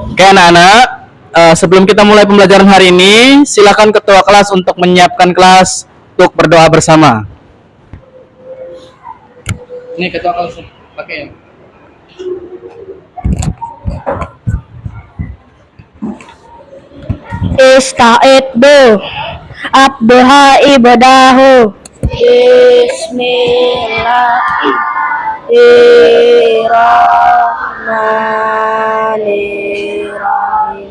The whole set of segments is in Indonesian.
Oke anak-anak, sebelum kita mulai pembelajaran hari ini, silakan ketua kelas untuk menyiapkan kelas untuk berdoa bersama. Ini ketua kelas pakai ya. Ista'iddu abduha ibadahu Bismillahirrahmanirrahim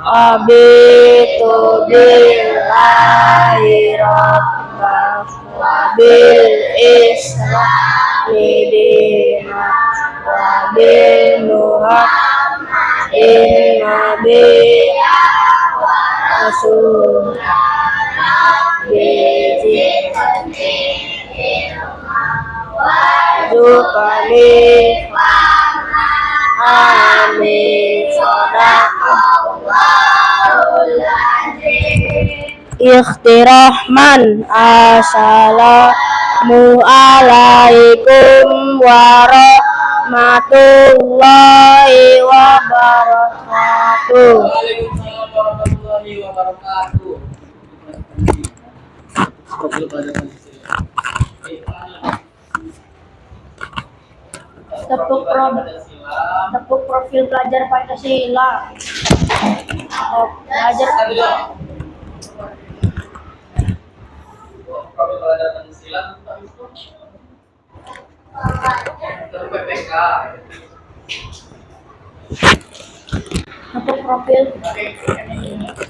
Abitu billahi rabbah wa bil islami dinah wa bil muhammadin nabiyya Rasul Amin. Ikhtirahman Assalamu alaikum warahmatullahi wabarakatuh. Waalaikumsalam warahmatullahi wabarakatuh. Tepuk profil pelajar Pancasila. Pelajar PPK.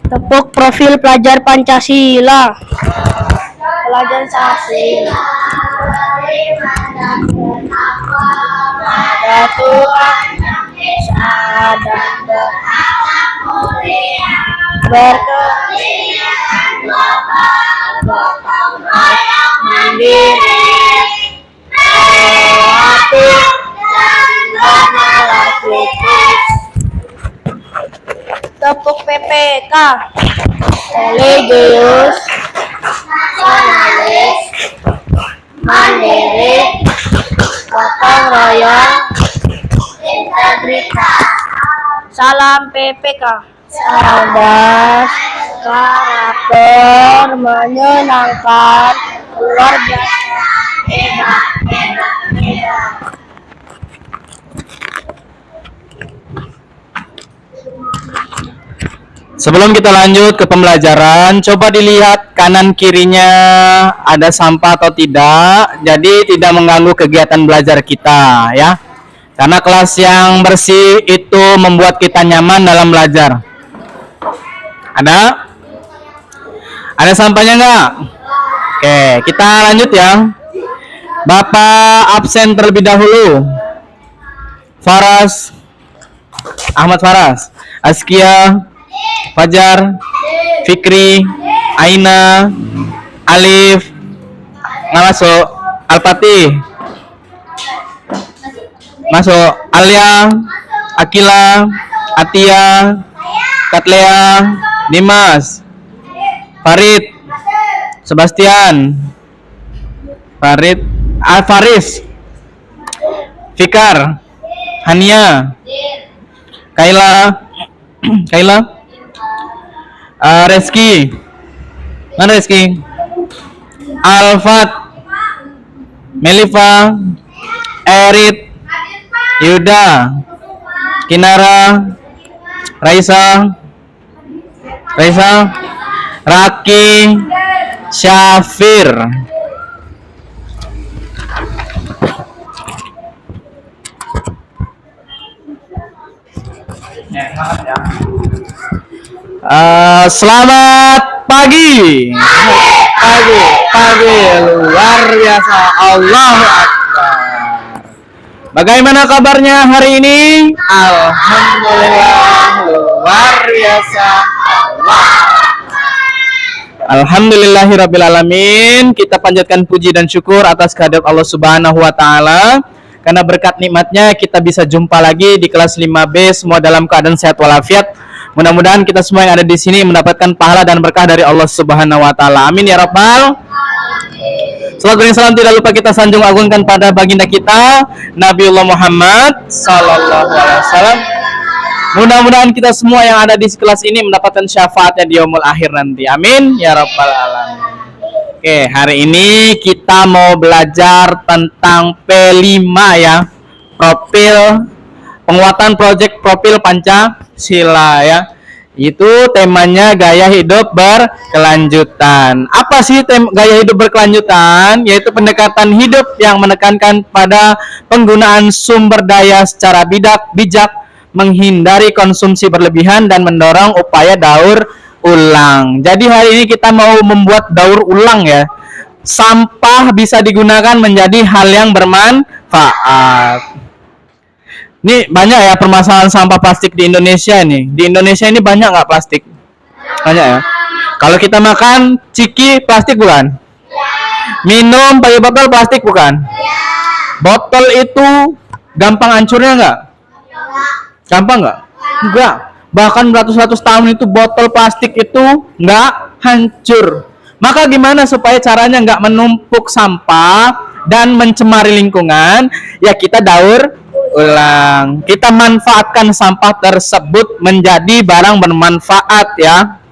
Tepuk profil pelajar Pancasila. Pelajar Sasi. Ada Tuhan ada berkenan gotong royong mandiri kreatif dan analitis. Tepuk PPK religius nasionalis mandiri gotong royong integritas. Salam PPK. Cerdas, karakter, menyenangkan, luar biasa, hebat. Sebelum kita lanjut ke pembelajaran, coba dilihat kanan kirinya ada sampah atau tidak. Jadi tidak mengganggu kegiatan belajar kita ya. Karena kelas yang bersih itu membuat kita nyaman dalam belajar. Ada? Ada sampahnya enggak? Oke, kita lanjut ya. Bapak absen terlebih dahulu. Faras, Ahmad Faras, Askia, Fajar, Fikri, Aina, Alif, nggak masuk. Al-Fatih, masuk. Alia, Akila, Atia, Katlea, Dimas, Farid, Sebastian, Farid, Faris, Fikar, Hania, Kaila, Reski, mana Reski? Alfat, Melifa, Erit, Yuda, Kinara, Raisa, Raki, Syafir. Selamat pagi. Pagi luar biasa. Allahu Akbar. Bagaimana kabarnya hari ini? Alhamdulillah luar biasa. Alhamdulillahirrabbilalamin. Kita panjatkan puji dan syukur atas kehadirat Allah Subhanahu wa taala. Karena berkat nikmatnya kita bisa jumpa lagi di kelas 5B semua dalam keadaan sehat walafiat. Mudah-mudahan kita semua yang ada di sini mendapatkan pahala dan berkah dari Allah Subhanahu wa taala. Amin ya rabbal. Salawat dan salam tidak lupa kita sanjung agungkan pada baginda kita Nabiullah Muhammad sallallahu alaihi wasallam. Mudah-mudahan kita semua yang ada di kelas ini mendapatkan syafaatnya di yaumul akhir nanti. Amin ya rabbal alamin. Oke, hari ini kita mau belajar tentang P5 ya. Profil penguatan proyek profil Pancasila ya. Itu temanya gaya hidup berkelanjutan. Apa sih gaya hidup berkelanjutan? Yaitu pendekatan hidup yang menekankan pada penggunaan sumber daya secara bijak, menghindari konsumsi berlebihan dan mendorong upaya daur ulang. Jadi hari ini kita mau membuat daur ulang ya. Sampah bisa digunakan menjadi hal yang bermanfaat. Ini banyak ya permasalahan sampah plastik di Indonesia ini. Di Indonesia ini banyak nggak plastik? Banyak ya. Kalau kita makan ciki plastik bukan? Minum pakai botol plastik bukan? Botol itu gampang hancurnya nggak? Gampang nggak? Enggak. Bahkan beratus-ratus tahun itu botol plastik itu nggak hancur. Maka gimana supaya caranya nggak menumpuk sampah dan mencemari lingkungan? Ya kita daur ulang. Kita manfaatkan sampah tersebut menjadi barang bermanfaat ya.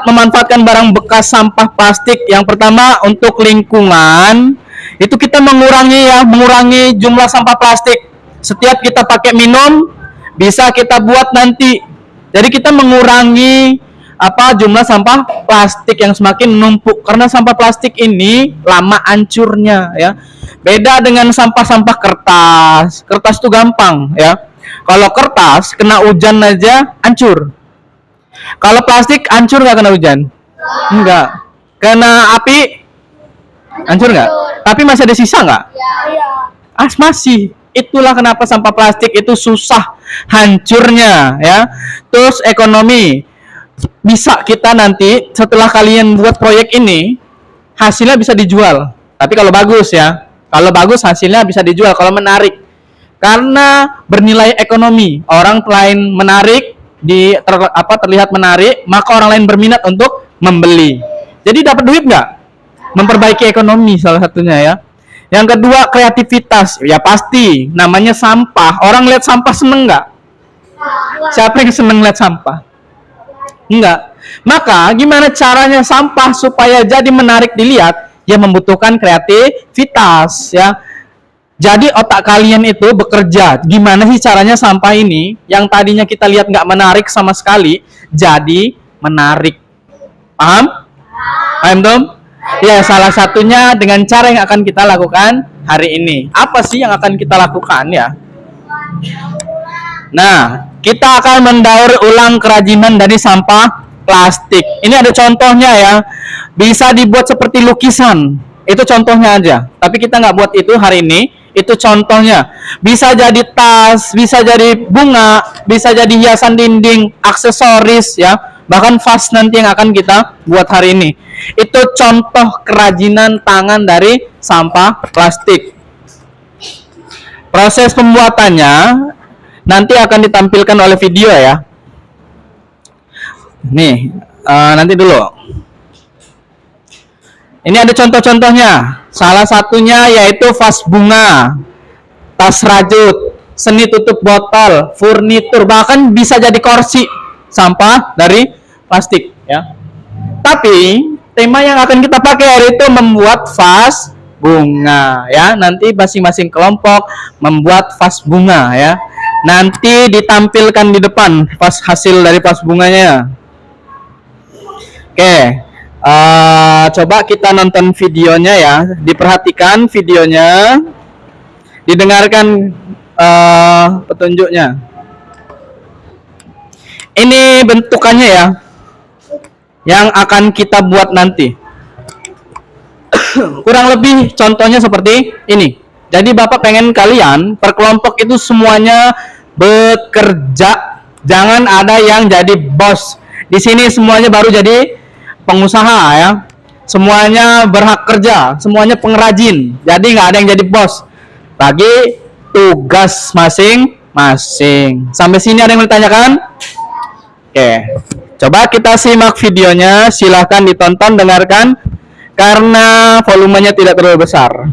Memanfaatkan barang bekas sampah plastik. Yang pertama untuk lingkungan itu kita mengurangi jumlah sampah plastik. Setiap kita pakai minum bisa kita buat nanti. Jadi kita mengurangi jumlah sampah plastik yang semakin menumpuk karena sampah plastik ini lama hancurnya ya. Beda dengan sampah-sampah kertas. Kertas itu gampang ya. Kalau kertas kena hujan aja hancur. Kalau plastik hancur nggak kena hujan? Enggak. Kena api hancur nggak? Tapi masih ada sisa nggak? Masih. Itulah kenapa sampah plastik itu susah hancurnya ya. Terus ekonomi. Bisa kita nanti setelah kalian buat proyek ini hasilnya bisa dijual. Tapi kalau bagus ya. Kalau bagus hasilnya bisa dijual kalau menarik. Karena bernilai ekonomi. Orang lain menarik terlihat menarik, maka orang lain berminat untuk membeli. Jadi dapat duit nggak? Memperbaiki ekonomi salah satunya ya. Yang kedua kreativitas. Ya pasti namanya sampah. Orang lihat sampah seneng nggak? Siapa yang seneng lihat sampah? Enggak. Maka gimana caranya sampah supaya jadi menarik dilihat? Ya membutuhkan kreativitas ya. Jadi otak kalian itu bekerja. Gimana sih caranya sampah ini yang tadinya kita lihat nggak menarik sama sekali jadi menarik? Paham? Paham dong? Ya salah satunya dengan cara yang akan kita lakukan hari ini. Apa sih yang akan kita lakukan ya? Nah, kita akan mendaur ulang kerajinan dari sampah plastik. Ini ada contohnya ya. Bisa dibuat seperti lukisan. Itu contohnya aja. Tapi kita nggak buat itu hari ini. Itu contohnya. Bisa jadi tas, bisa jadi bunga, bisa jadi hiasan dinding, aksesoris ya. Bahkan vas nanti yang akan kita buat hari ini. Itu contoh kerajinan tangan dari sampah plastik. Proses pembuatannya nanti akan ditampilkan oleh video ya. Nih, nanti dulu. Ini ada contoh-contohnya. Salah satunya yaitu vas bunga, tas rajut, seni tutup botol, furnitur, bahkan bisa jadi kursi sampah dari plastik ya. Tapi tema yang akan kita pakai hari itu membuat vas bunga ya. Nanti masing-masing kelompok membuat vas bunga ya. Nanti ditampilkan di depan pas hasil dari vas bunganya. Oke. Coba kita nonton videonya ya, diperhatikan videonya, didengarkan petunjuknya. Ini bentukannya ya, yang akan kita buat nanti. Kurang lebih contohnya seperti ini. Jadi Bapak pengen kalian per kelompok itu semuanya bekerja, jangan ada yang jadi bos. Di sini semuanya baru jadi pengusaha ya, semuanya berhak kerja, semuanya pengrajin, jadi nggak ada yang jadi bos. Bagi tugas masing-masing. Sampai sini ada yang mau ditanyakan? Oke, coba kita simak videonya, silahkan ditonton, dengarkan, karena volumenya tidak terlalu besar.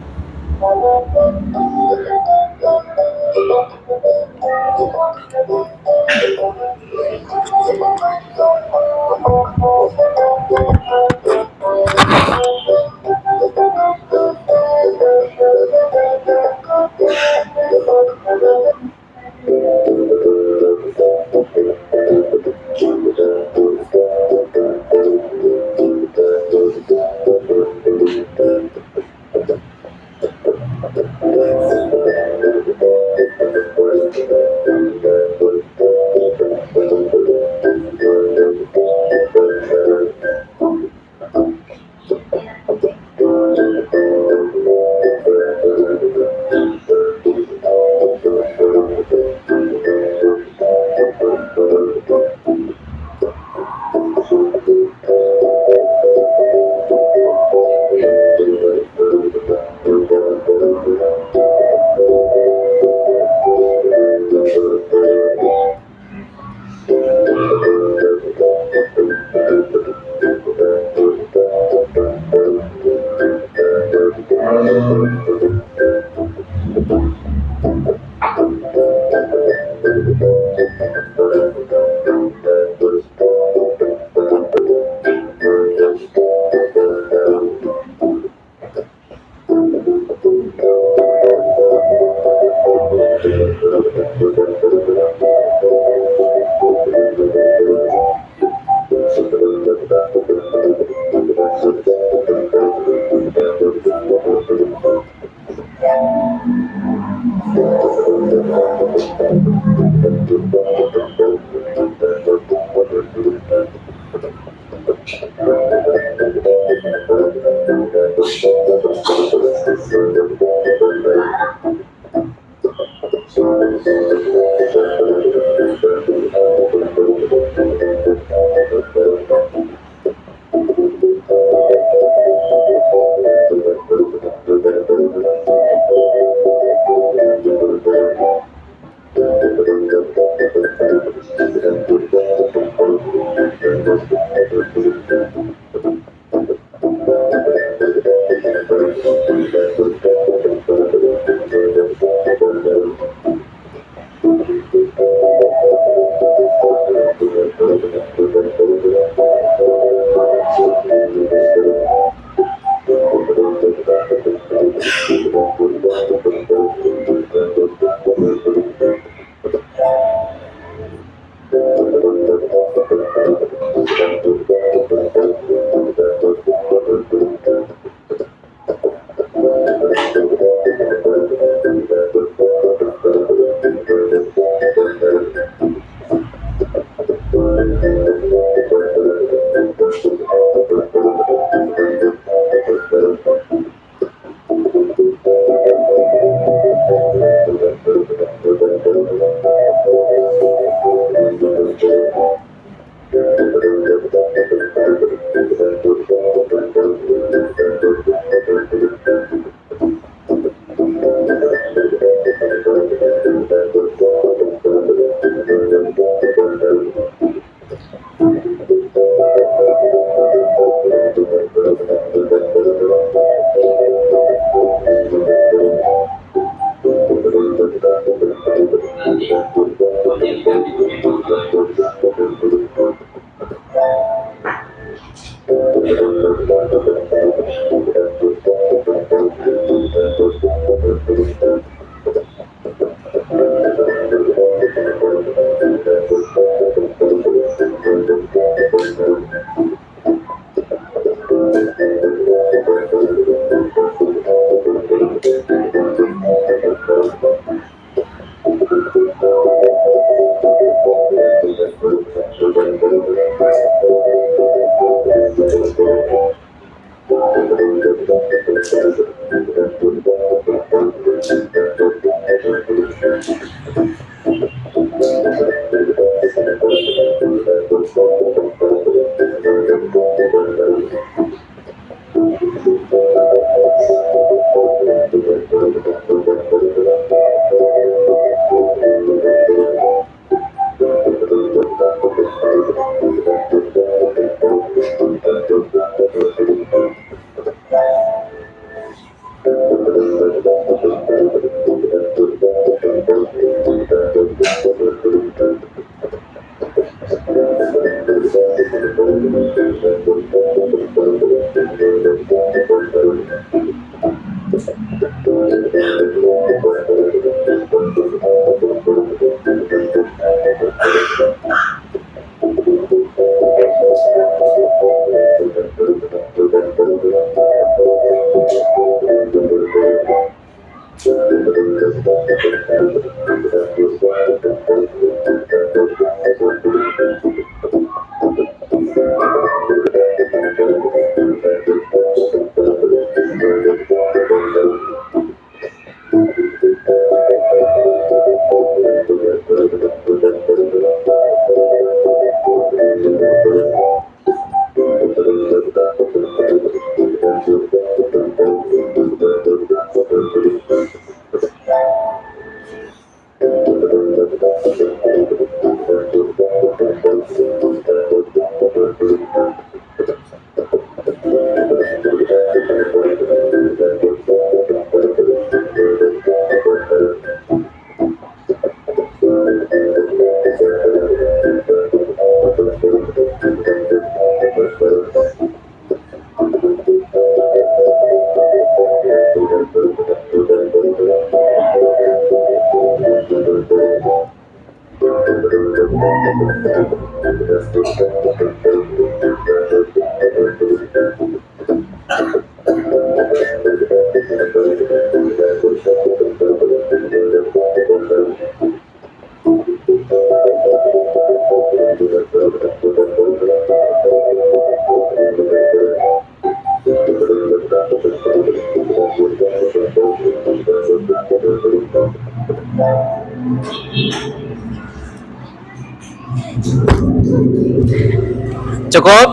Cukup?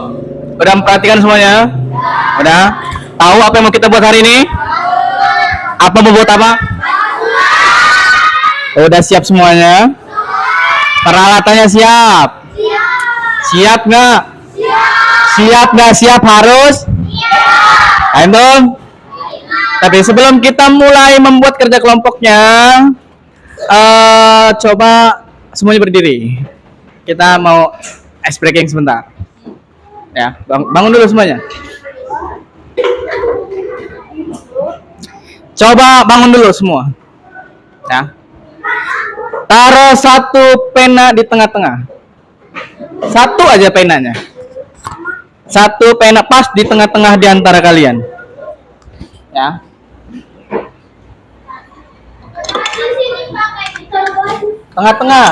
Udah memperhatikan semuanya? Udah? Tahu apa yang mau kita buat hari ini? Apa mau buat apa? Udah siap semuanya? Peralatannya siap? Siap nggak? Siap nggak? Siap harus? Ayo dong. Tapi sebelum kita mulai membuat kerja kelompoknya, coba semuanya berdiri. Kita mau ice breaking sebentar. Ya, bangun dulu semuanya. Coba bangun dulu semua. Ya. Taruh satu pena di tengah-tengah. Satu aja penanya. Satu pena pas di tengah-tengah di antara kalian. Ya. Tengah-tengah.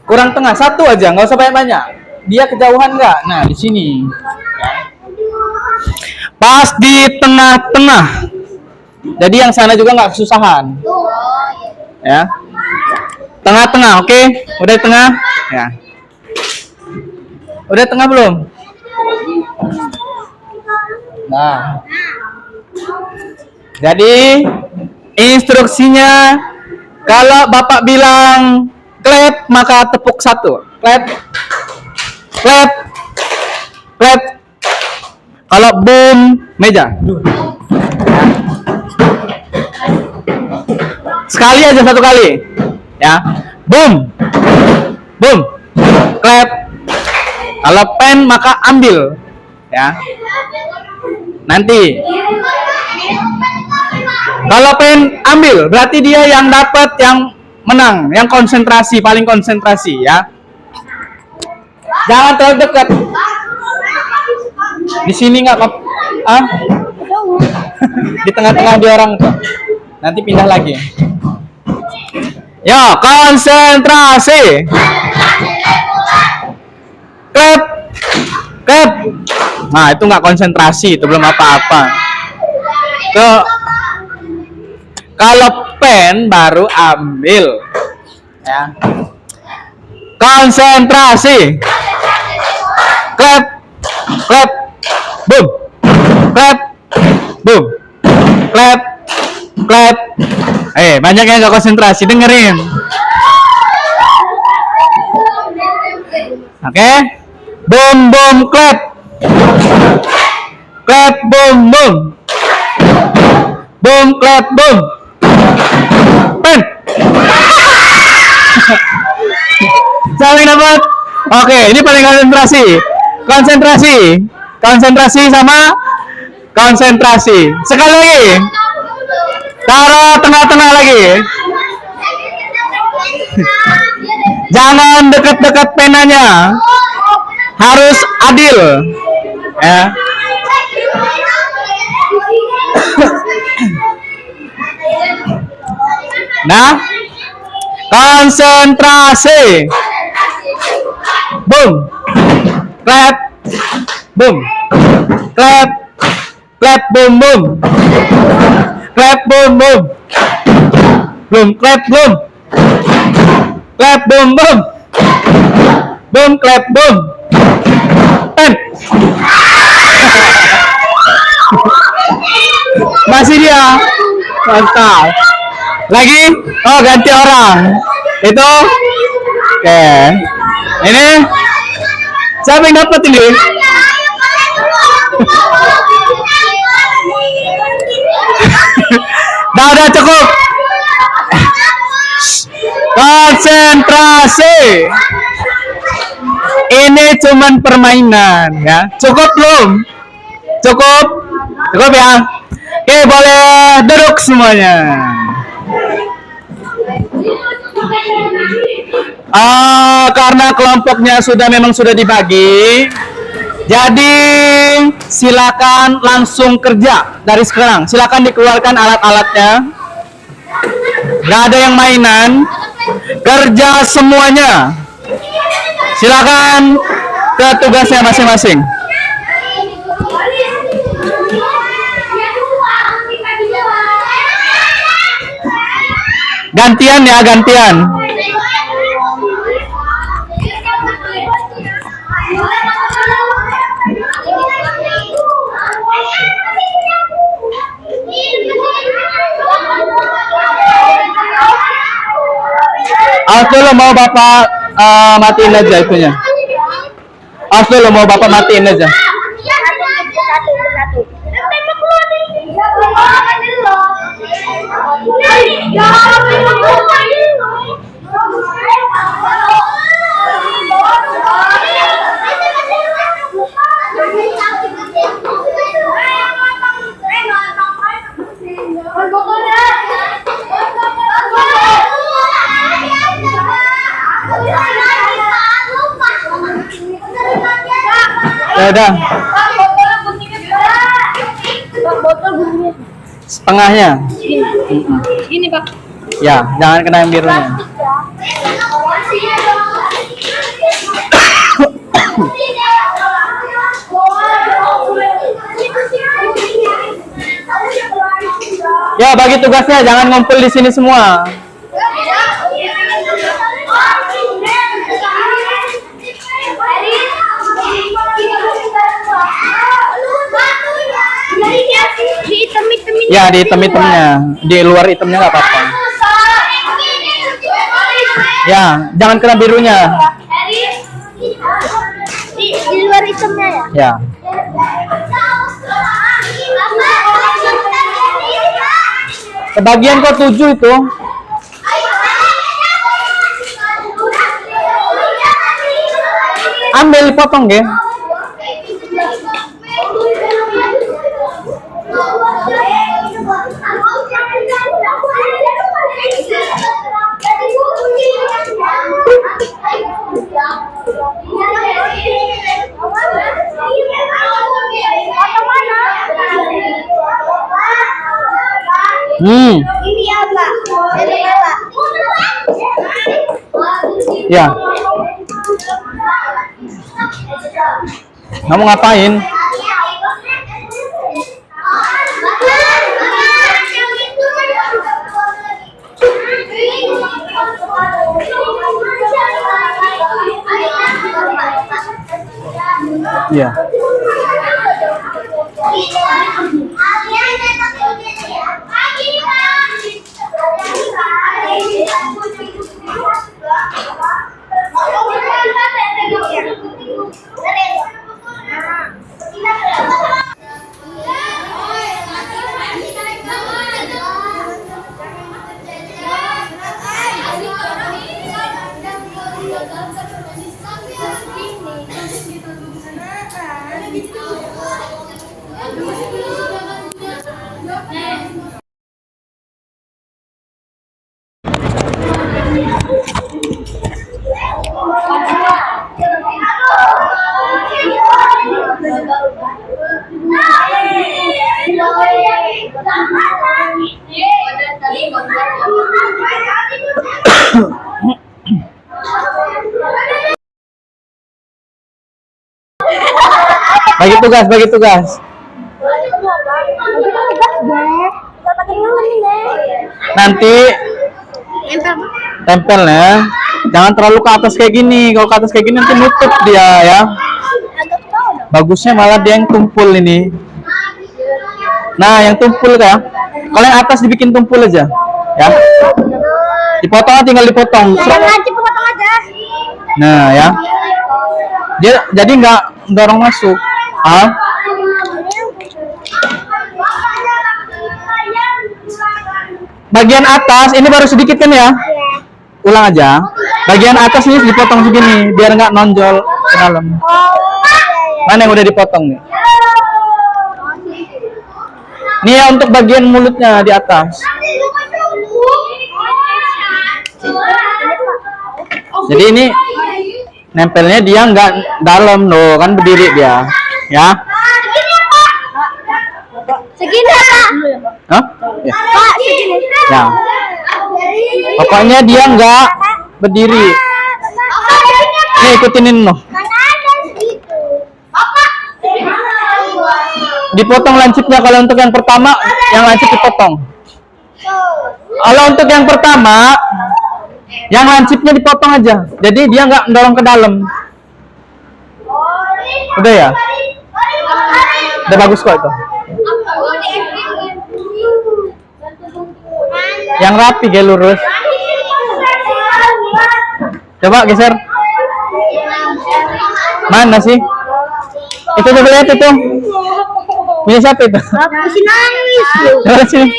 Kurang tengah, satu aja, nggak usah banyak-banyak. Dia kejauhan nggak? Nah, di sini. Pas di tengah-tengah. Jadi yang sana juga nggak kesusahan. Ya. Tengah-tengah, oke? Udah di tengah? Ya. Udah tengah belum? Nah. Jadi instruksinya kalau Bapak bilang clap maka tepuk satu. Clap. Clap. Clap. Kalau boom meja. Sekali aja, satu kali. Ya. Boom. Boom. Clap. Kalau pen maka ambil. Ya. Nanti. Kalau pen ambil, berarti dia yang dapat, yang menang, yang konsentrasi, paling konsentrasi ya. Jangan terlalu dekat. Di sini nggak apa? Di tengah-tengah dia orang tuh. Nanti pindah lagi. Ya, konsentrasi. Clap. Clap. Nah, itu nggak konsentrasi, itu belum apa-apa. Kalau pen baru ambil. Ya. Konsentrasi. Clap. Clap. Boom. Clap. Boom. Clap. Clap. Banyak yang nggak konsentrasi, dengerin. Oke. Boom boom clap. Clap boom boom. Boom clap boom. Pen. Siapa yang dapat? Oke, ini paling konsentrasi. Konsentrasi. Konsentrasi sama konsentrasi. Sekali lagi. Taruh tengah-tengah lagi. Jangan dekat-dekat penanya. Harus adil. Ya. Nah, konsentrasi. Boom. Clap. Boom. Clap. Clap boom boom. Clap boom boom. Boom clap boom. Clap boom boom. Boom clap boom. Ten. Masih dia. Mantap. Lagi? Oh, ganti orang. Itu. Oke. Ini siapa yang dapat ini? Udah cukup. Konsentrasi. Ini cuman permainan ya. Cukup belum? Cukup? Cukup ya? Oke, boleh duduk semuanya. Karena kelompoknya memang sudah dibagi, jadi silakan langsung kerja dari sekarang. Silakan dikeluarkan alat-alatnya. Gak ada yang mainan, kerja semuanya. Silakan ke tugasnya masing-masing. Gantian ya, gantian. Dulu mau Bapak matiin aja itunya. Dulu mau Bapak matiin aja. Ya udah. Setengahnya. Ini Pak. Ya, jangan kena yang birunya. Ya, bagi tugasnya jangan ngumpul di sini semua. Ya, di item-itemnya. Di luar itemnya nggak apa-apa. Ya, jangan kena birunya. Di luar itemnya ya? Ya. Kebagian kok 7 itu. Ambil, potong ya. Ini apa? Ini apa? Ya. Kamu ngapain? Ya. tugas, bagi tugas. Nanti tempelnya jangan terlalu ke atas kayak gini. Kalau ke atas kayak gini nanti nutup dia ya. Bagusnya malah dia yang tumpul ini. Nah, yang tumpul ya. Kalau yang atas dibikin tumpul aja, ya. Dipotong, tinggal dipotong. Nah, ya. Dia jadi nggak dorong masuk. Ah. Bagian atas ini baru sedikit kan ya? Ulang aja. Bagian atas ini dipotong segini biar nggak nonjol ke dalam. Mana yang udah dipotong nih? Nih ya untuk bagian mulutnya di atas. Jadi ini nempelnya dia nggak dalam loh, kan berdiri dia, ya. Segini Pak. Hah? Ya. Pak, segini. Ya. Pokoknya dia nggak berdiri. Nih ikutin ini loh. Dipotong lancipnya kalau untuk yang pertama, yang lancip dipotong. Kalau untuk yang pertama, yang lancipnya dipotong aja. Jadi dia nggak dorong ke dalam. Udah ya? Udah bagus kok itu. Yang rapi kayak lurus. Coba geser. Mana sih? Itu coba lihat itu. Punya siapa itu? Masih nangis. Coba sini.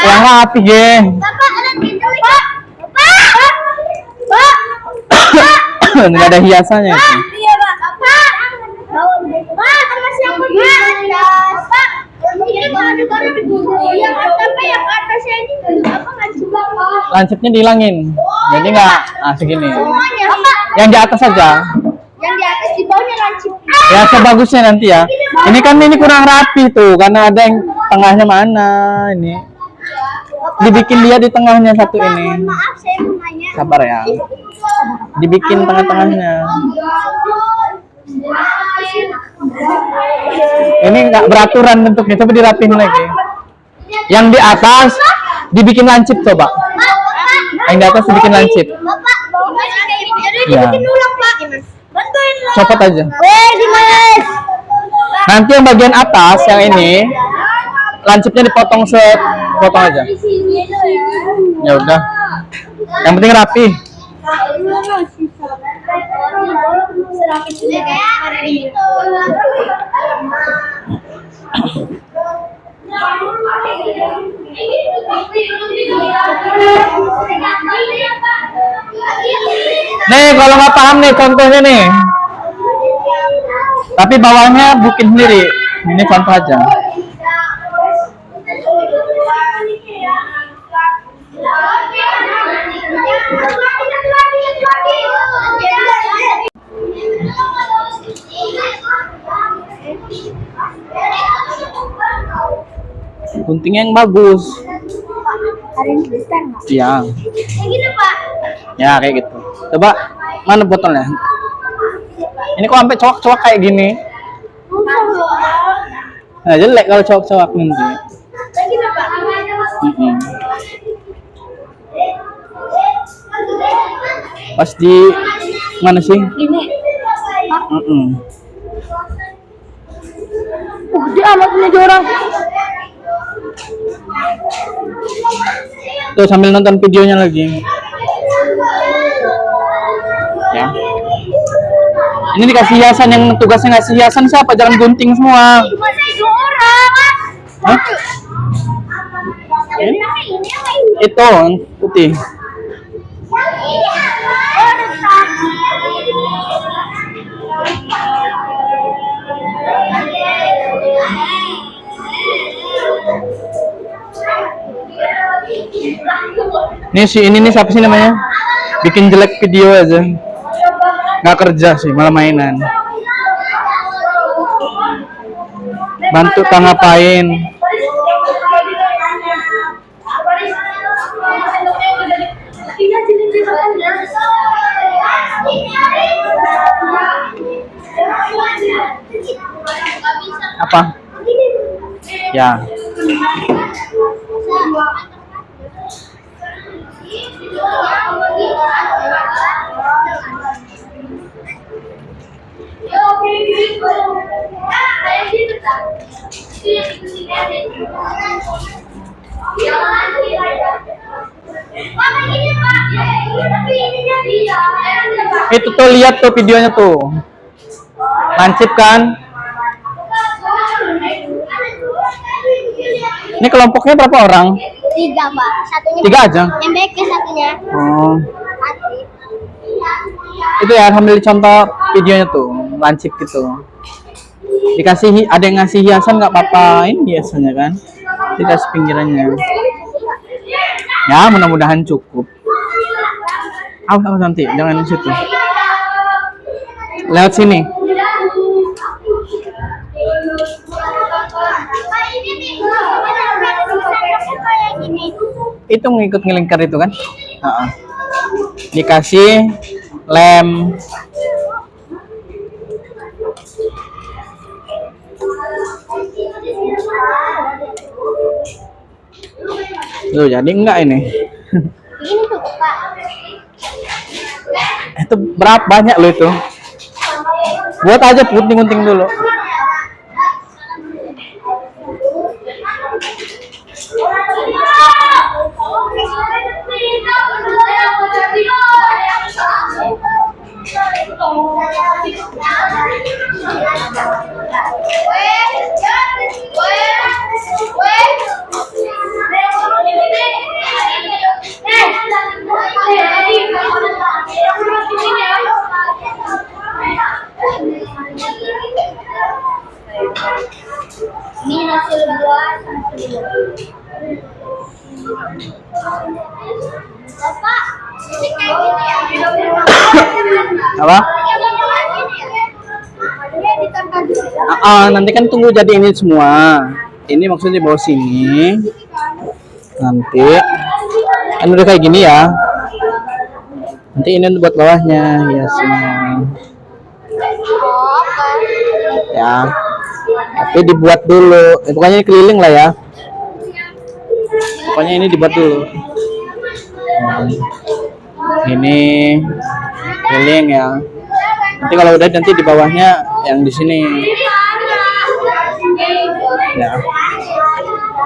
Yang rapi, geng. Nggak ada hiasannya. Iya, Pak. Pak, kan masih yang Pak. Yang atasnya ini apa nggak coba? Lancipnya dihilangin. Jadi nggak segini. Semuanya. Yang di atas saja. Yang di atas di bawahnya lancip. Ya sebagusnya nanti ya. Ini kan ini kurang rapi tuh karena ada yang tengahnya mana ini. Dibikin dia di tengahnya satu ini. Maaf, saya mau nanya. Sabar ya. Dibikin tengah-tengahnya. Ini nggak beraturan bentuknya. Coba dirapiin lagi. Yang di atas dibikin lancip coba. Yang di atas dibikin lancip. Bapak, jadi Ya. dibikin ulang, Pak. Bantuin lah. Copot aja. Dimas. Nanti yang bagian atas yang ini lancipnya dipotong potong aja. Ya udah. Yang penting rapi. Nih kalau nggak paham nih contohnya nih. Tapi bawahnya bikin sendiri. Ini contoh aja. Guntingnya yang bagus. Hari ini besar nggak? Iya. Kayak gini, Pak. Ya kayak gitu. Coba mana botolnya? Ini kok sampai cowok-cowok kayak gini? Nah jelek kalau cowok-cowok nanti. Kayak gini, Pak. Pas di mana sih? Gini. Dia amat punya orang. Tuh sambil nonton videonya lagi. Ya. Ini dikasih hiasan, yang tugasnya ngasih hiasan siapa? Jangan gunting semua. Cuma saya 2 orang. Hah? Ini apa ini? Itu yang putih. Nih si ini nih siapa sih namanya? Bikin jelek video aja. Nggak kerja sih, malah mainan. Bantu tak ngapain? Apa? Ya. Itu tuh lihat tuh videonya tuh. Lancip kan? Ini kelompoknya berapa orang? 3, Pak. Satunya 3 aja. MBK satunya. Oh. Itu ya ambil contoh videonya tuh, lancip gitu. Dikasih ada yang ngasih hiasan nggak apa-apa, ini biasanya kan. Dikasih pinggirannya. Ya mudah-mudahan cukup. Awas nanti, jangan di situ. Lewat sini. Itu ngikut ngelingkar itu kan? Dikasih lem. Tuh jadi enggak ini? Ini tuh, Pak. Itu berapa banyak lo itu? Buat aja gunting-gunting dulu. Ini hasil buat Bapak, ini kayak gini ya? Apa? Dia ditambah dulu. Nanti kan tunggu jadi ini semua. Ini maksudnya di bawah sini. Nanti kan udah kayak gini ya. Nanti ini buat bawahnya hiasnya. Ya. Tapi dibuat dulu. Pokoknya ini keliling lah ya. Pokoknya ini dibuat dulu. Ini keliling ya. Nanti kalau udah nanti di bawahnya yang di sini. Ya.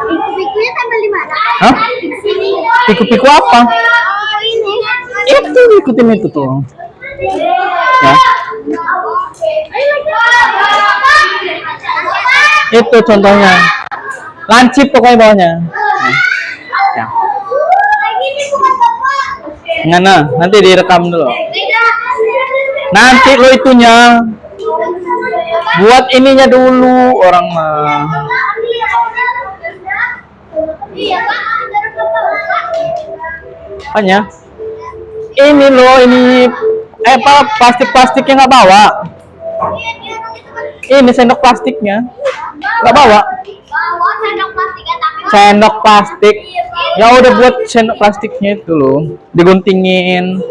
Piku-pikunya tampil di mana? Hah? Sini. Piku-piku apa? Oh, ini. Itu ikutin itu tuh. Ya. Itu contohnya. Lancip pokoknya bawahnya. Ya. Ngana, nanti direkam dulu. Nanti lo itunya. Buat ininya dulu orang mah. Apanya? Ini lo ini apa plastiknya nggak bawa? Ini sendok plastiknya nggak bawa. Sendok plastik. Ya udah buat sendok plastiknya itu loh, diguntingin.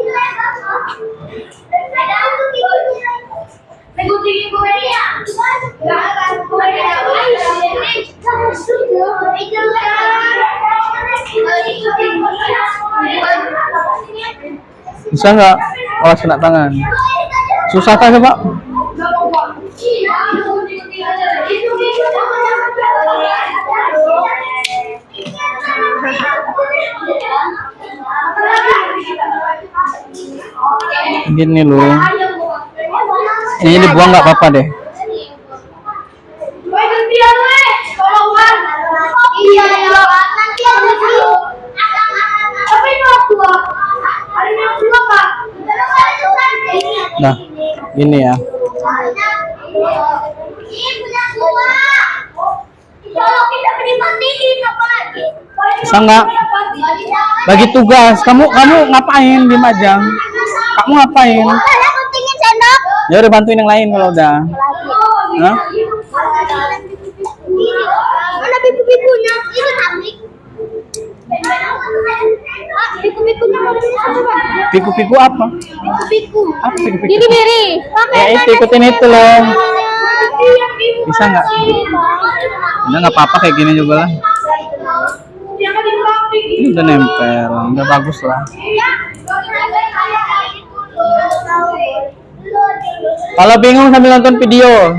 Bisa nggak? Awas kena tangan. Susah kan Pak? Gini loh. Ini dibuang nggak apa-apa deh. Iya, nanti ada dulu. Tapi mau buah. Ada yang buah, Pak. Nah, ini ya. Bisa nggak? Bagi tugas. Kamu ngapain di Majang? Kamu ngapain? Ya udah bantuin yang lain kalau udah. Hah? Mana piku-pikunya? Itu tablik. Piku-pikunya Piku-piku apa? Piku. Apa piku-piku? Biri. Ya itu ikutin itu loh. Bisa nggak? Udah nggak apa-apa kayak gini juga lah. Ini udah nempel, udah bagus lah. Kalau bingung sambil nonton video.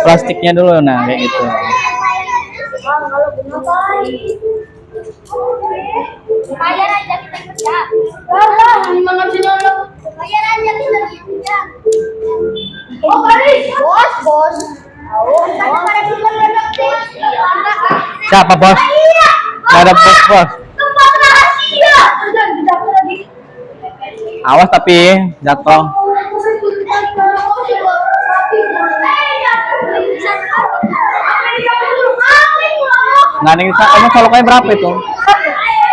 Plastiknya dulu, nah kayak gitu. Bayar aja kita kerja. Bayar aja kita kerja. Oh, bos. Siapa bos? Nggak ada bos. Tempat rahasia. Awas tapi jatuh. Nggak ada yang bisa. Emang coloknya berapa itu?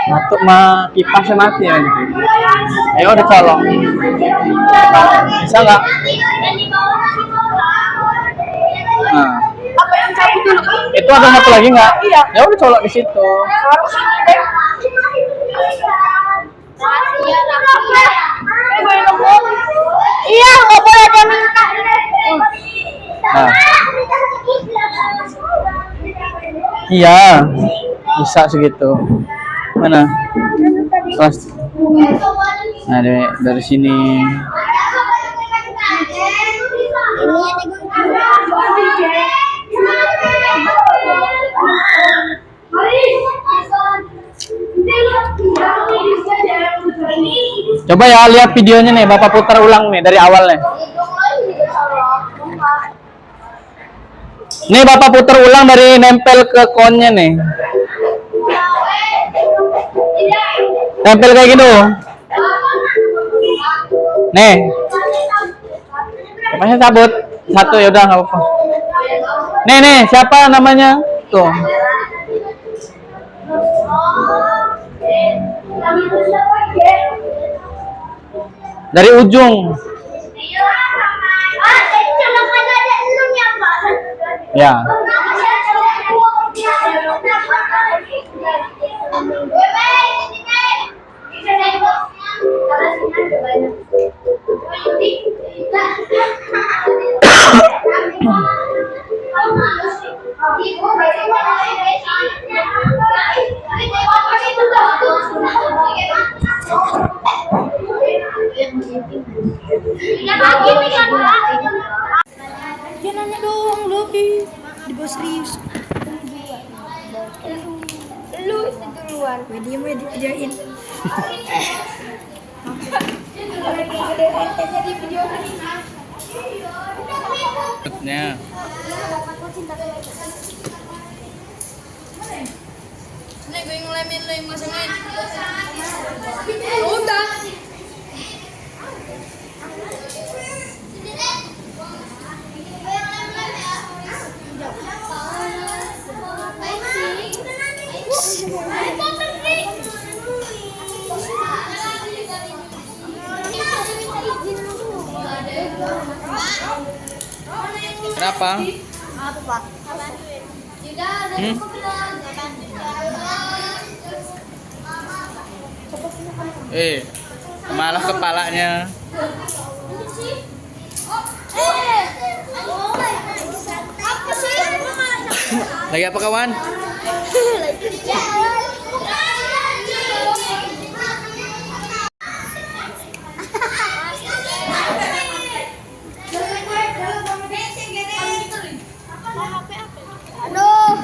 Satu mah kipasnya mati ya gitu. Ayo udah colok. Bisa nggak? Nah. Apa yang cabut dulu? Itu ada satu lagi nggak? Iya. Ya udah colok di situ. Harus ini deh. Iya, nggak boleh ada minta. Nah. Iya. Bisa segitu. Mana? Kelas. Nah, dari sini. Coba ya lihat videonya nih, Bapak putar ulang nih dari awal nih. Nih Bapak putar ulang dari nempel ke konnya nih. Nempel kayak gitu. Nih. Masnya cabut satu ya udah nggak apa-apa. Nih siapa namanya? Tuh. Dari ujung. Ya. Dia nanya doang lebih di bawah serius. Lu duluan. Dia mau dikerjain. Nya. Nih gue ngelemin lo yang masangin. Udah. Kenapa? Apa, Pak? Malah kepalanya. Apa sih? Lagi apa kawan? Aduh,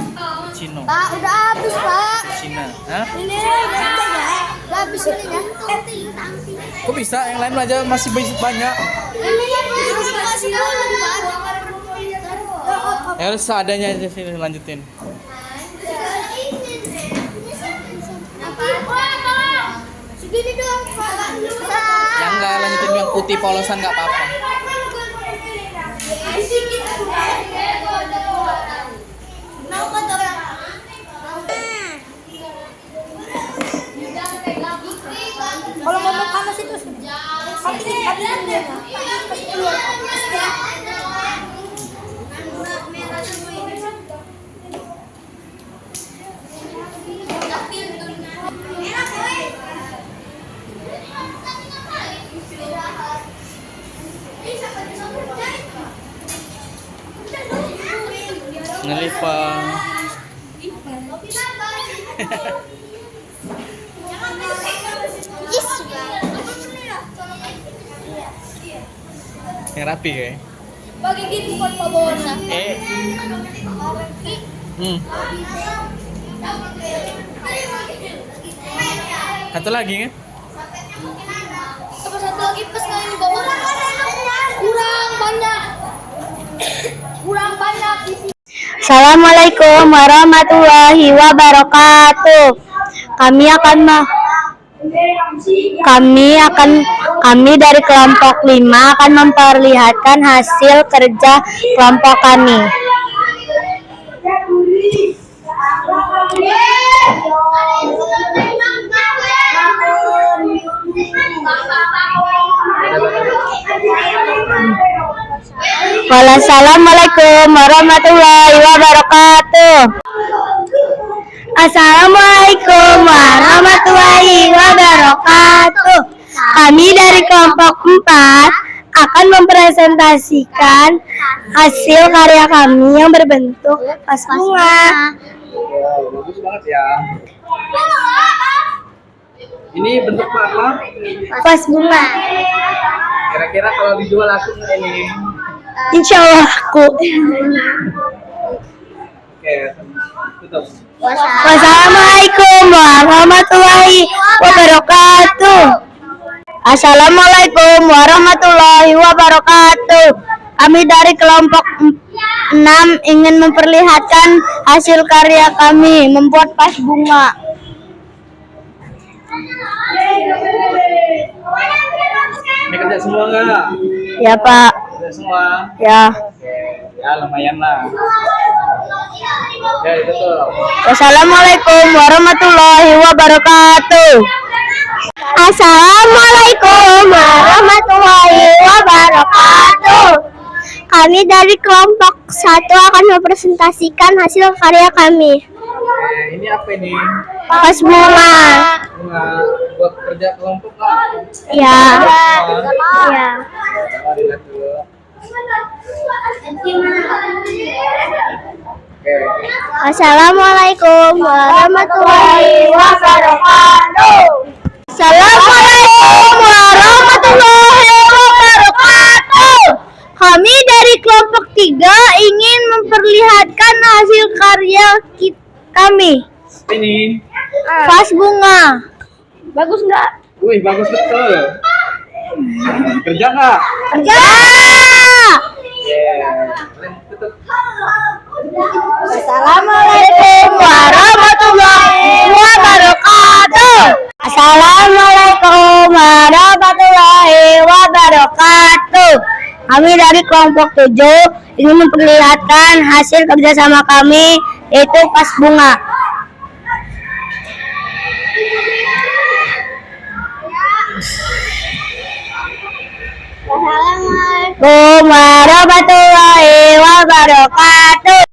Cino. Pak, udah habis, Pak. Cina. Hah? Ini udah habis ini kan? Kok bisa? Yang lain aja masih banyak. Ya harus seadanya aja sini lanjutin. Segini doang, Pak. Yang enggak lanjutin yang putih polosan nggak apa-apa. Kalau ngomong panas itu Ngeliva. Yang rapi kayak. Bagi gitu por favor. Satu lagi kan? Apa satu lagi pas kali di bawah? Kurang banyak. Kurang banyak di sini. Assalamualaikum warahmatullahi wabarakatuh. Kami dari kelompok 5 akan memperlihatkan hasil kerja kelompok kami. Wassalamualaikum warahmatullahi wabarakatuh. Assalamualaikum warahmatullahi wabarakatuh. Kami dari kelompok 4 akan mempresentasikan hasil karya kami yang berbentuk vas bunga. Wow, bagus banget ya. Ini bentuk apa? Vas bunga. Kira-kira kalau dijual aku ini. Insya Allah aku. Oke, tutup. Wassalamualaikum warahmatullahi wabarakatuh. Assalamualaikum warahmatullahi wabarakatuh. Kami dari kelompok 6 ingin memperlihatkan hasil karya kami membuat vas bunga. Ini kerja semua nggak? Ya Pak. Kerja semua. Ya. Ya lumayan lah. Ya itu tuh. Wassalamualaikum warahmatullahi wabarakatuh. Assalamualaikum warahmatullahi wabarakatuh. Kami dari kelompok 1 akan mempresentasikan hasil karya kami. Ini apa ini? Vas bunga. Bunga buat kerja kelompok lah. Ya. Semua. Ya. Mari lihat dulu. Oke. Assalamualaikum warahmatullahi wabarakatuh. Assalamualaikum warahmatullahi wabarakatuh. Kami dari kelompok 3 ingin memperlihatkan hasil karya kami. Ini. Vas bunga. Bagus nggak? Wih, bagus betul. Kerja nggak? Kerja. Tutup. Assalamualaikum warahmatullahi wabarakatuh. Assalamualaikum warahmatullahi wabarakatuh. Kami dari kelompok 7 ingin memperlihatkan hasil kerjasama kami, yaitu vas bunga. Assalamualaikum warahmatullahi wabarakatuh.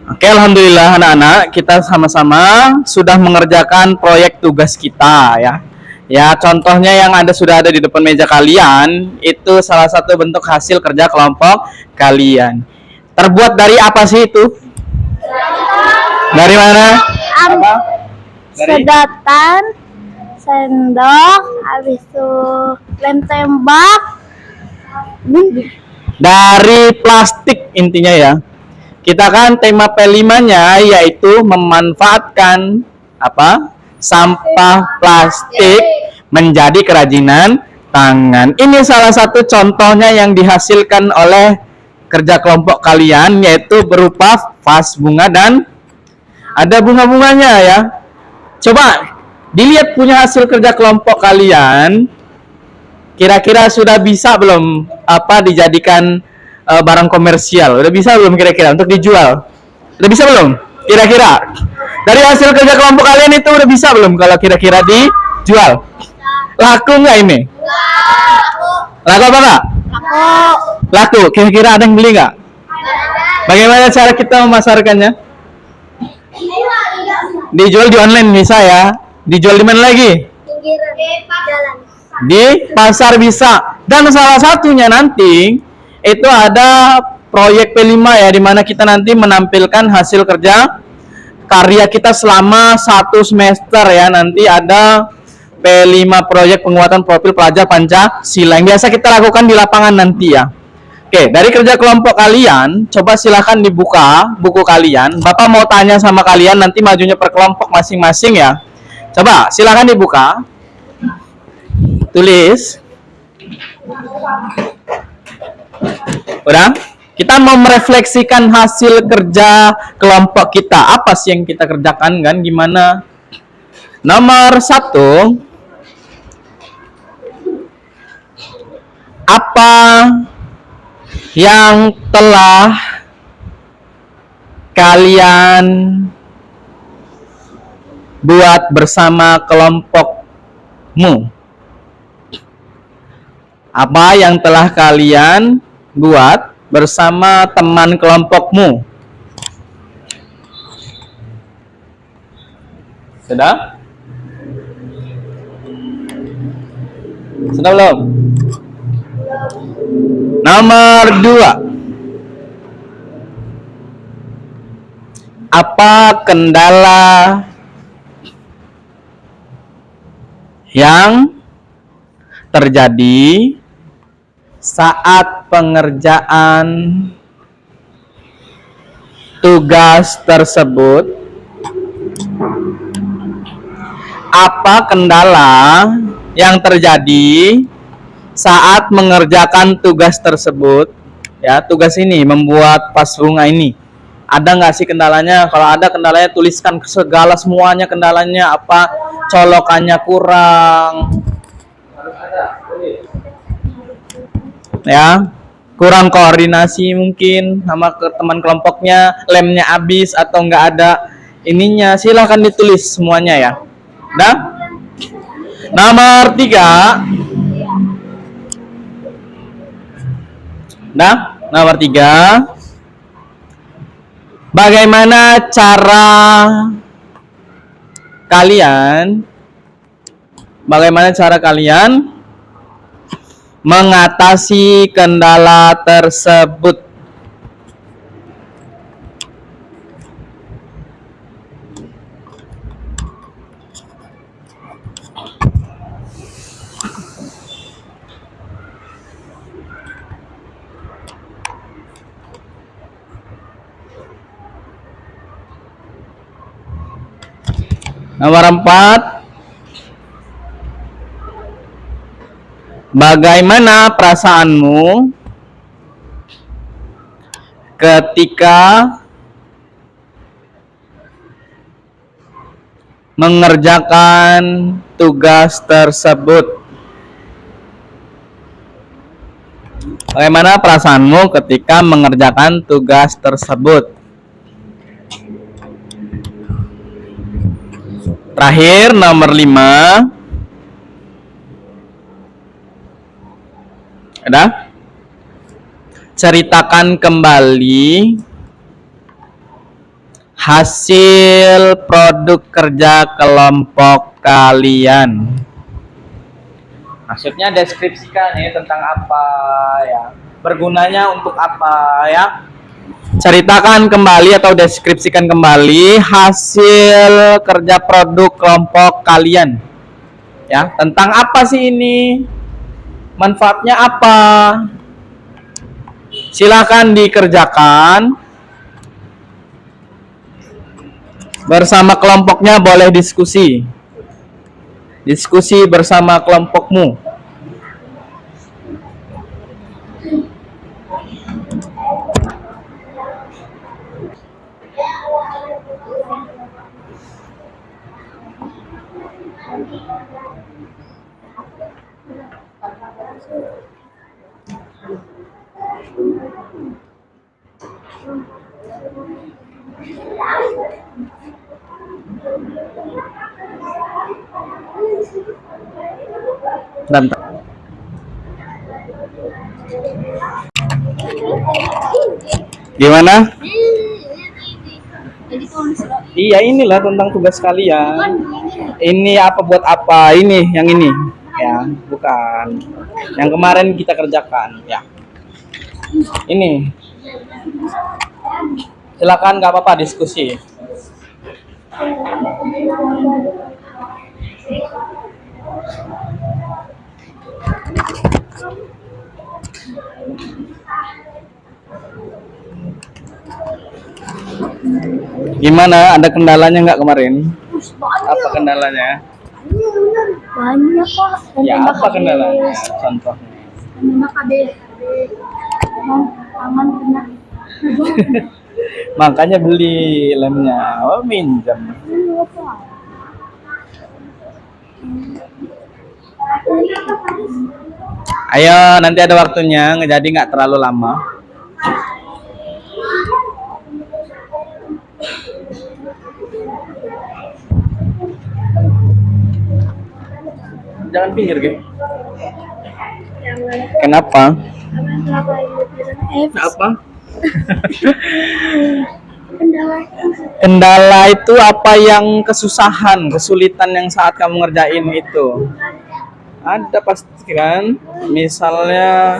Oke, alhamdulillah anak-anak, kita sama-sama sudah mengerjakan proyek tugas kita ya. Ya, contohnya yang sudah ada di depan meja kalian, itu salah satu bentuk hasil kerja kelompok kalian. Terbuat dari apa sih itu? Dari mana? Apa? Dari Sedotan, sendok, habis itu lem tembak. dari plastik intinya ya. Kita kan tema P5-nya yaitu memanfaatkan apa? Sampah plastik menjadi kerajinan tangan. Ini salah satu contohnya yang dihasilkan oleh kerja kelompok kalian, yaitu berupa vas bunga dan ada bunga-bunganya ya. Coba dilihat punya hasil kerja kelompok kalian. Kira-kira sudah bisa belum dijadikan barang komersial? Udah bisa belum kira-kira untuk dijual? Udah bisa belum? Kira-kira dari hasil kerja kelompok kalian itu udah bisa belum kalau kira-kira dijual? Laku nggak ini? Laku apa nggak? Laku. Kira-kira ada yang beli nggak? Bagaimana cara kita memasarkannya? Dijual di online bisa ya. Dijual di mana lagi? Pinggiran jalan. Di pasar bisa. Dan salah satunya nanti itu ada proyek P5 ya, di mana kita nanti menampilkan hasil kerja karya kita selama 1 semester ya. Nanti ada P5 proyek penguatan profil pelajar Pancasila yang biasa kita lakukan di lapangan nanti ya. Oke, dari kerja kelompok kalian, coba silahkan dibuka buku kalian. Bapak mau tanya sama kalian, nanti majunya per kelompok masing-masing ya. Coba silahkan dibuka. Tulis. Udah? Kita mau merefleksikan hasil kerja kelompok kita. Apa sih yang kita kerjakan kan? Gimana? Nomor 1. Apa yang telah kalian buat bersama kelompokmu? Apa yang telah kalian buat bersama teman kelompokmu? Sudah? Sudah belum? Nomor 2. Apa kendala yang terjadi saat pengerjaan tugas tersebut? Apa kendala yang terjadi saat mengerjakan tugas tersebut? Ya, tugas ini membuat vas bunga ini. Ada nggak sih kendalanya? Kalau ada kendalanya tuliskan segala semuanya kendalanya apa, colokannya kurang. Ya, kurang koordinasi mungkin sama teman kelompoknya, lemnya habis atau nggak ada ininya, silahkan ditulis semuanya ya. Nah, nomor 3. Nah, nomor 3. Bagaimana cara kalian mengatasi kendala tersebut? Nomor 4. Bagaimana perasaanmu ketika mengerjakan tugas tersebut? Bagaimana perasaanmu ketika mengerjakan tugas tersebut? Terakhir, nomor 5. Ada? Ceritakan kembali hasil produk kerja kelompok kalian. Maksudnya deskripsikan ya tentang apa ya, bergunanya untuk apa ya. Ceritakan kembali atau deskripsikan kembali hasil kerja produk kelompok kalian. Ya, tentang apa sih ini? Manfaatnya apa? Silakan dikerjakan. Bersama kelompoknya boleh diskusi. Diskusi bersama kelompokmu. Dan gimana? Iya, inilah tentang tugas kalian. Ini apa buat apa? Ini yang ini. Ya, bukan. Yang kemarin kita kerjakan, ya. Ini. Silakan, nggak apa-apa diskusi. Gimana? Ada kendalanya nggak kemarin? Apa kendalanya? Banyak kok. Ya, apa kendalanya? Contohnya. Nembak KB. Tangan kena. Makanya beli lemnya. Oh, minjam. Ayo, nanti ada waktunya, jadi nggak terlalu lama. Jangan pinggir, Ge. Kenapa? Apa? Kendala itu apa yang kesusahan, kesulitan yang saat kamu ngerjain itu? Ada pasti kan? Misalnya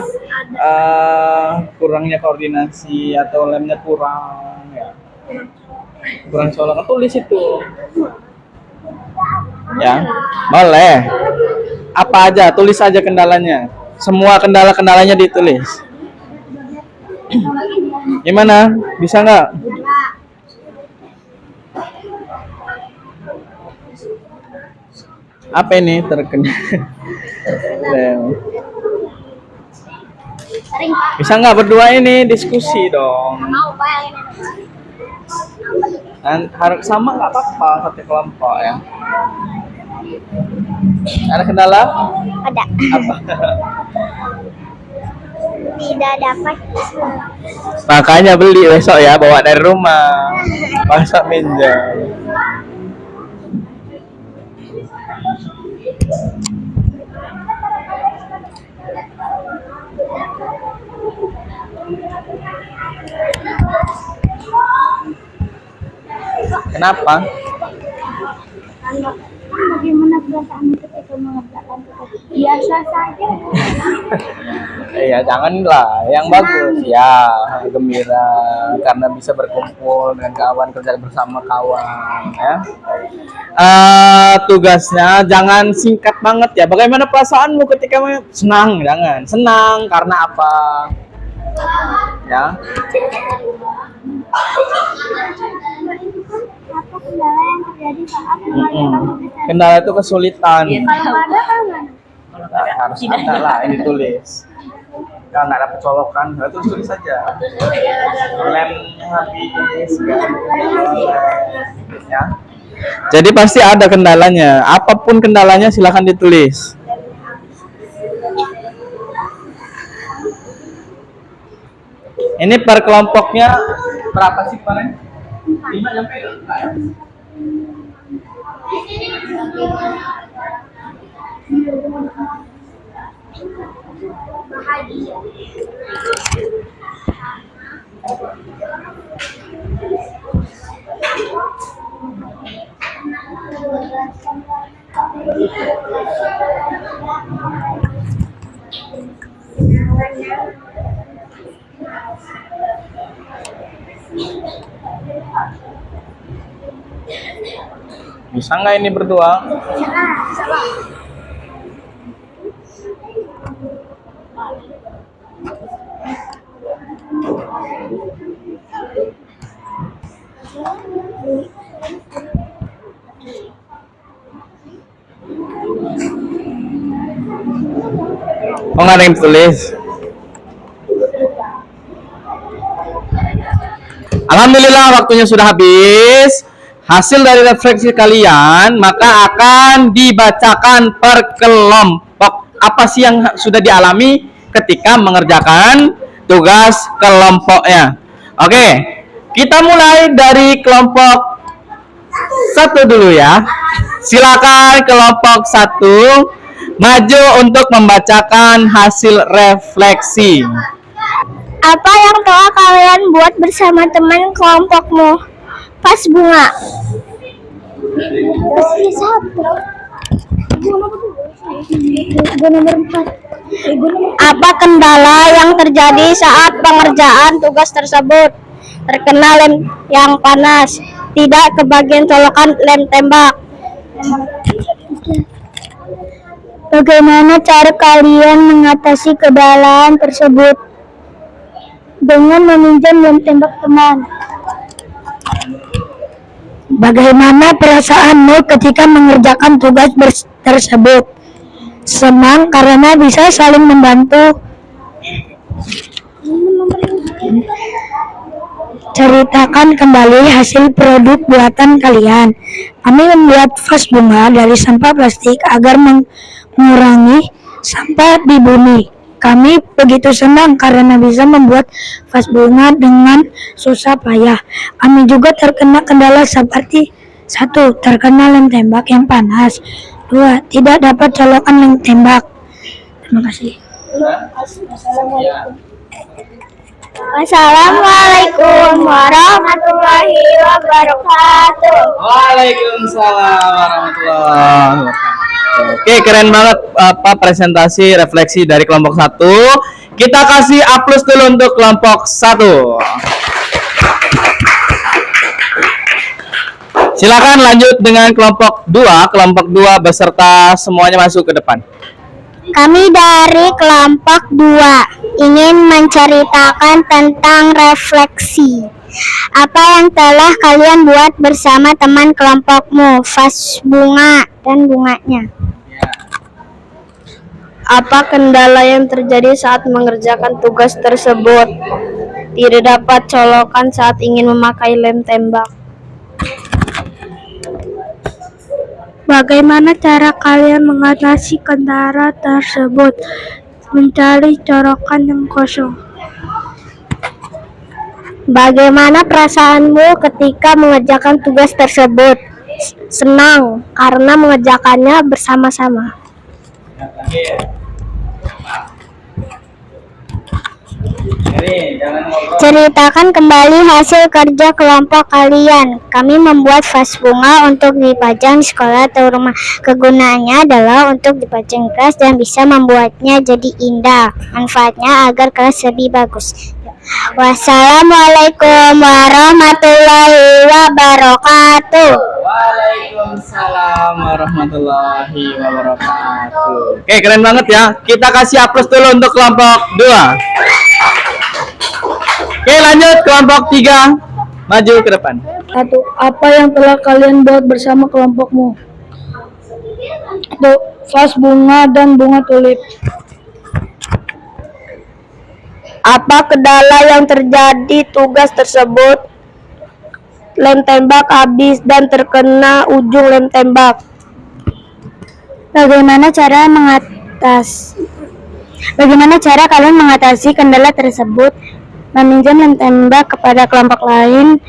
kurangnya koordinasi atau lemnya kurang, ya. Kurang soalnya tulis itu. Ya, boleh. Apa aja, tulis aja kendalanya. Semua kendala-kendalanya ditulis. Gimana? Bisa nggak? Apa ini terkena? Bisa nggak berdua ini diskusi dong? Harus sama nggak apa-apa, satu kelompok ya. Ada kendala? Ada. Apa? Tidak dapat. Makanya beli besok ya, bawa dari rumah. Masa minjam. Kenapa? Bagaimana perasaan ketika mengerjakan tugas? Biasa saja. Iya, janganlah. Yang bagus ya, gembira karena bisa berkumpul dengan kawan, kerja bersama kawan ya. Tugasnya jangan singkat banget ya. Bagaimana perasaanmu ketika senang? Jangan. Senang karena apa? Ya. Apa kendala yang terjadi saat mengerjakan tugas? Kendala itu kesulitan. Kalau ada kan nggak? Harus ada lah, ini tulis. Kalau nggak dapat colokan, tulis saja. Lemnya habis, ya. Jadi pasti ada kendalanya. Apapun kendalanya silahkan ditulis. Ini per kelompoknya berapa sih kemarin? 5 sampai enggak ya? Bisa nggak ini berdua? Oh, nggak ada yang tulis. Alhamdulillah waktunya sudah habis. Hasil dari refleksi kalian maka akan dibacakan per kelompok. Apa sih yang sudah dialami ketika mengerjakan tugas kelompoknya? Oke, kita mulai dari kelompok 1 dulu ya. Silakan kelompok 1 maju untuk membacakan hasil refleksi. Apa yang telah kalian buat bersama teman kelompokmu? Pas bunga. Apa kendala yang terjadi saat pengerjaan tugas tersebut? Terkena lem yang panas, tidak kebagian colokan lem tembak. Bagaimana cara kalian mengatasi kendala tersebut? Dengan meminjam lem tembak teman. Bagaimana perasaanmu ketika mengerjakan tugas tersebut? Senang karena bisa saling membantu. Ceritakan kembali hasil produk buatan kalian. Kami membuat vas bunga dari sampah plastik agar mengurangi sampah di bumi. Kami begitu senang karena bisa membuat vas bunga dengan susah payah. Kami juga terkena kendala seperti 1. Terkena lem tembak yang panas. 2. Tidak dapat colokan lem tembak. Terima kasih. Wassalamualaikum warahmatullahi wabarakatuh. Waalaikumsalam warahmatullahi wabarakatuh. Oke, keren banget apa presentasi refleksi dari kelompok 1. Kita kasih A+ dulu untuk kelompok 1. Silakan lanjut dengan kelompok 2. Kelompok 2 beserta semuanya masuk ke depan. Kami dari kelompok 2 ingin menceritakan tentang refleksi. Apa yang telah kalian buat bersama teman kelompokmu, vas bunga dan bunganya? Apa kendala yang terjadi saat mengerjakan tugas tersebut? Tidak dapat colokan saat ingin memakai lem tembak. Bagaimana cara kalian mengatasi kendala tersebut? Mencari colokan yang kosong. Bagaimana perasaanmu ketika mengerjakan tugas tersebut? Senang karena mengerjakannya bersama-sama. Ceritakan kembali hasil kerja kelompok kalian. Kami membuat vas bunga untuk dipajang di sekolah atau rumah. Kegunaannya adalah untuk dipajang kelas dan bisa membuatnya jadi indah. Manfaatnya agar kelas lebih bagus. Wassalamualaikum warahmatullahi wabarakatuh. Waalaikumsalam warahmatullahi wabarakatuh. Oke, keren banget ya. Kita kasih A+ dulu untuk kelompok 2. Oke, lanjut kelompok 3. Maju ke depan. 1. Apa yang telah kalian buat bersama kelompokmu? 1. Vas bunga dan bunga tulip. Apa kendala yang terjadi tugas tersebut? Lem tembak habis dan terkena ujung lem tembak. Bagaimana cara kalian mengatasi kendala tersebut? Meminjam lem tembak kepada kelompok lain.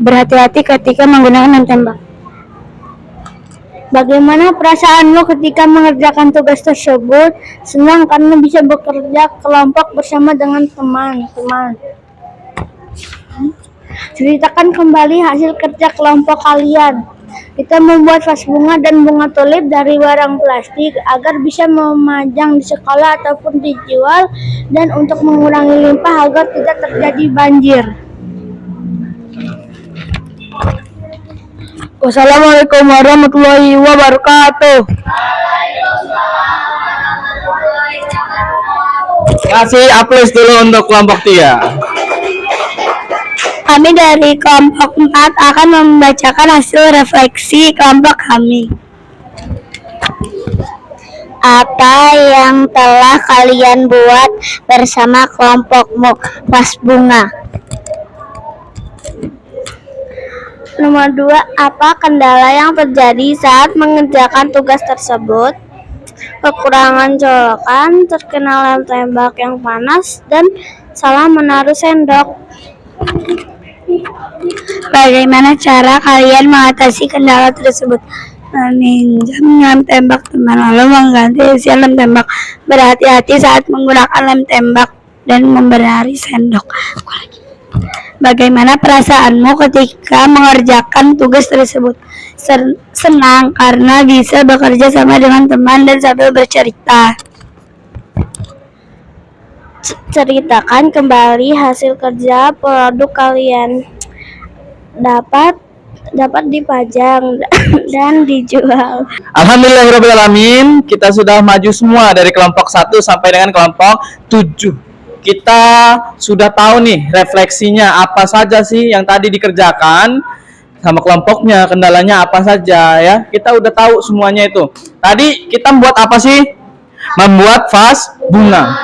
Berhati-hati ketika menggunakan lem tembak. Bagaimana perasaanmu ketika mengerjakan tugas tersebut? Senang karena bisa bekerja kelompok bersama dengan teman-teman. Ceritakan kembali hasil kerja kelompok kalian. Kita membuat vas bunga dan bunga tulip dari barang plastik agar bisa memajang di sekolah ataupun dijual dan untuk mengurangi limbah agar tidak terjadi banjir. Wassalamualaikum warahmatullahi wabarakatuh. Kasih A+ dulu untuk kelompok 3. Kami dari kelompok 4 akan membacakan hasil refleksi kelompok kami. Apa yang telah kalian buat bersama kelompokmu, vas bunga? Nomor 2, apa kendala yang terjadi saat mengerjakan tugas tersebut? Kekurangan colokan, terkena lem tembak yang panas, dan salah menaruh sendok. Bagaimana cara kalian mengatasi kendala tersebut? Meminjam lem tembak teman lalu mengganti isi lem tembak. Berhati-hati saat menggunakan lem tembak dan memberi sendok. Bagaimana perasaanmu ketika mengerjakan tugas tersebut? Senang karena bisa bekerja sama dengan teman dan sambil bercerita. Ceritakan kembali hasil kerja produk kalian. Dapat dipajang dan dijual. Alhamdulillahirrahmanirrahim, kita sudah maju semua dari kelompok 1 sampai dengan kelompok 7. Kita sudah tahu nih refleksinya apa saja sih yang tadi dikerjakan sama kelompoknya, kendalanya apa saja ya. Kita udah tahu semuanya itu. Tadi kita membuat apa sih? Membuat vas bunga.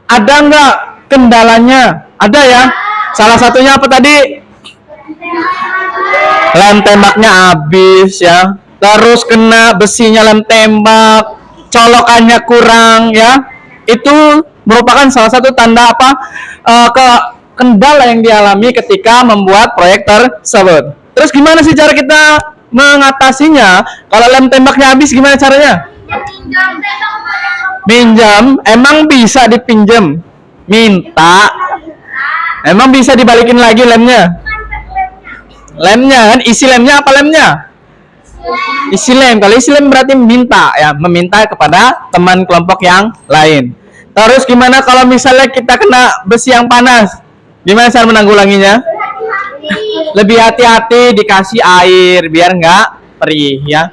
Ada nggak kendalanya? Ada ya. Salah satunya apa tadi? Lem tembaknya habis ya. Terus kena besinya lem tembak, colokannya kurang ya. Itu merupakan salah satu tanda apa kendala yang dialami ketika membuat proyek tersebut. Terus gimana sih cara kita mengatasinya? Kalau lem tembaknya habis gimana caranya? Pinjam, emang bisa dipinjam? Minta, emang bisa dibalikin lagi lemnya? Lemnya kan, isi lemnya apa lemnya? Isi lem. Kalau isi lem berarti minta ya, meminta kepada teman kelompok yang lain. Terus gimana kalau misalnya kita kena besi yang panas? Gimana cara menanggulanginya? Lebih hati-hati, dikasih air biar nggak perih ya.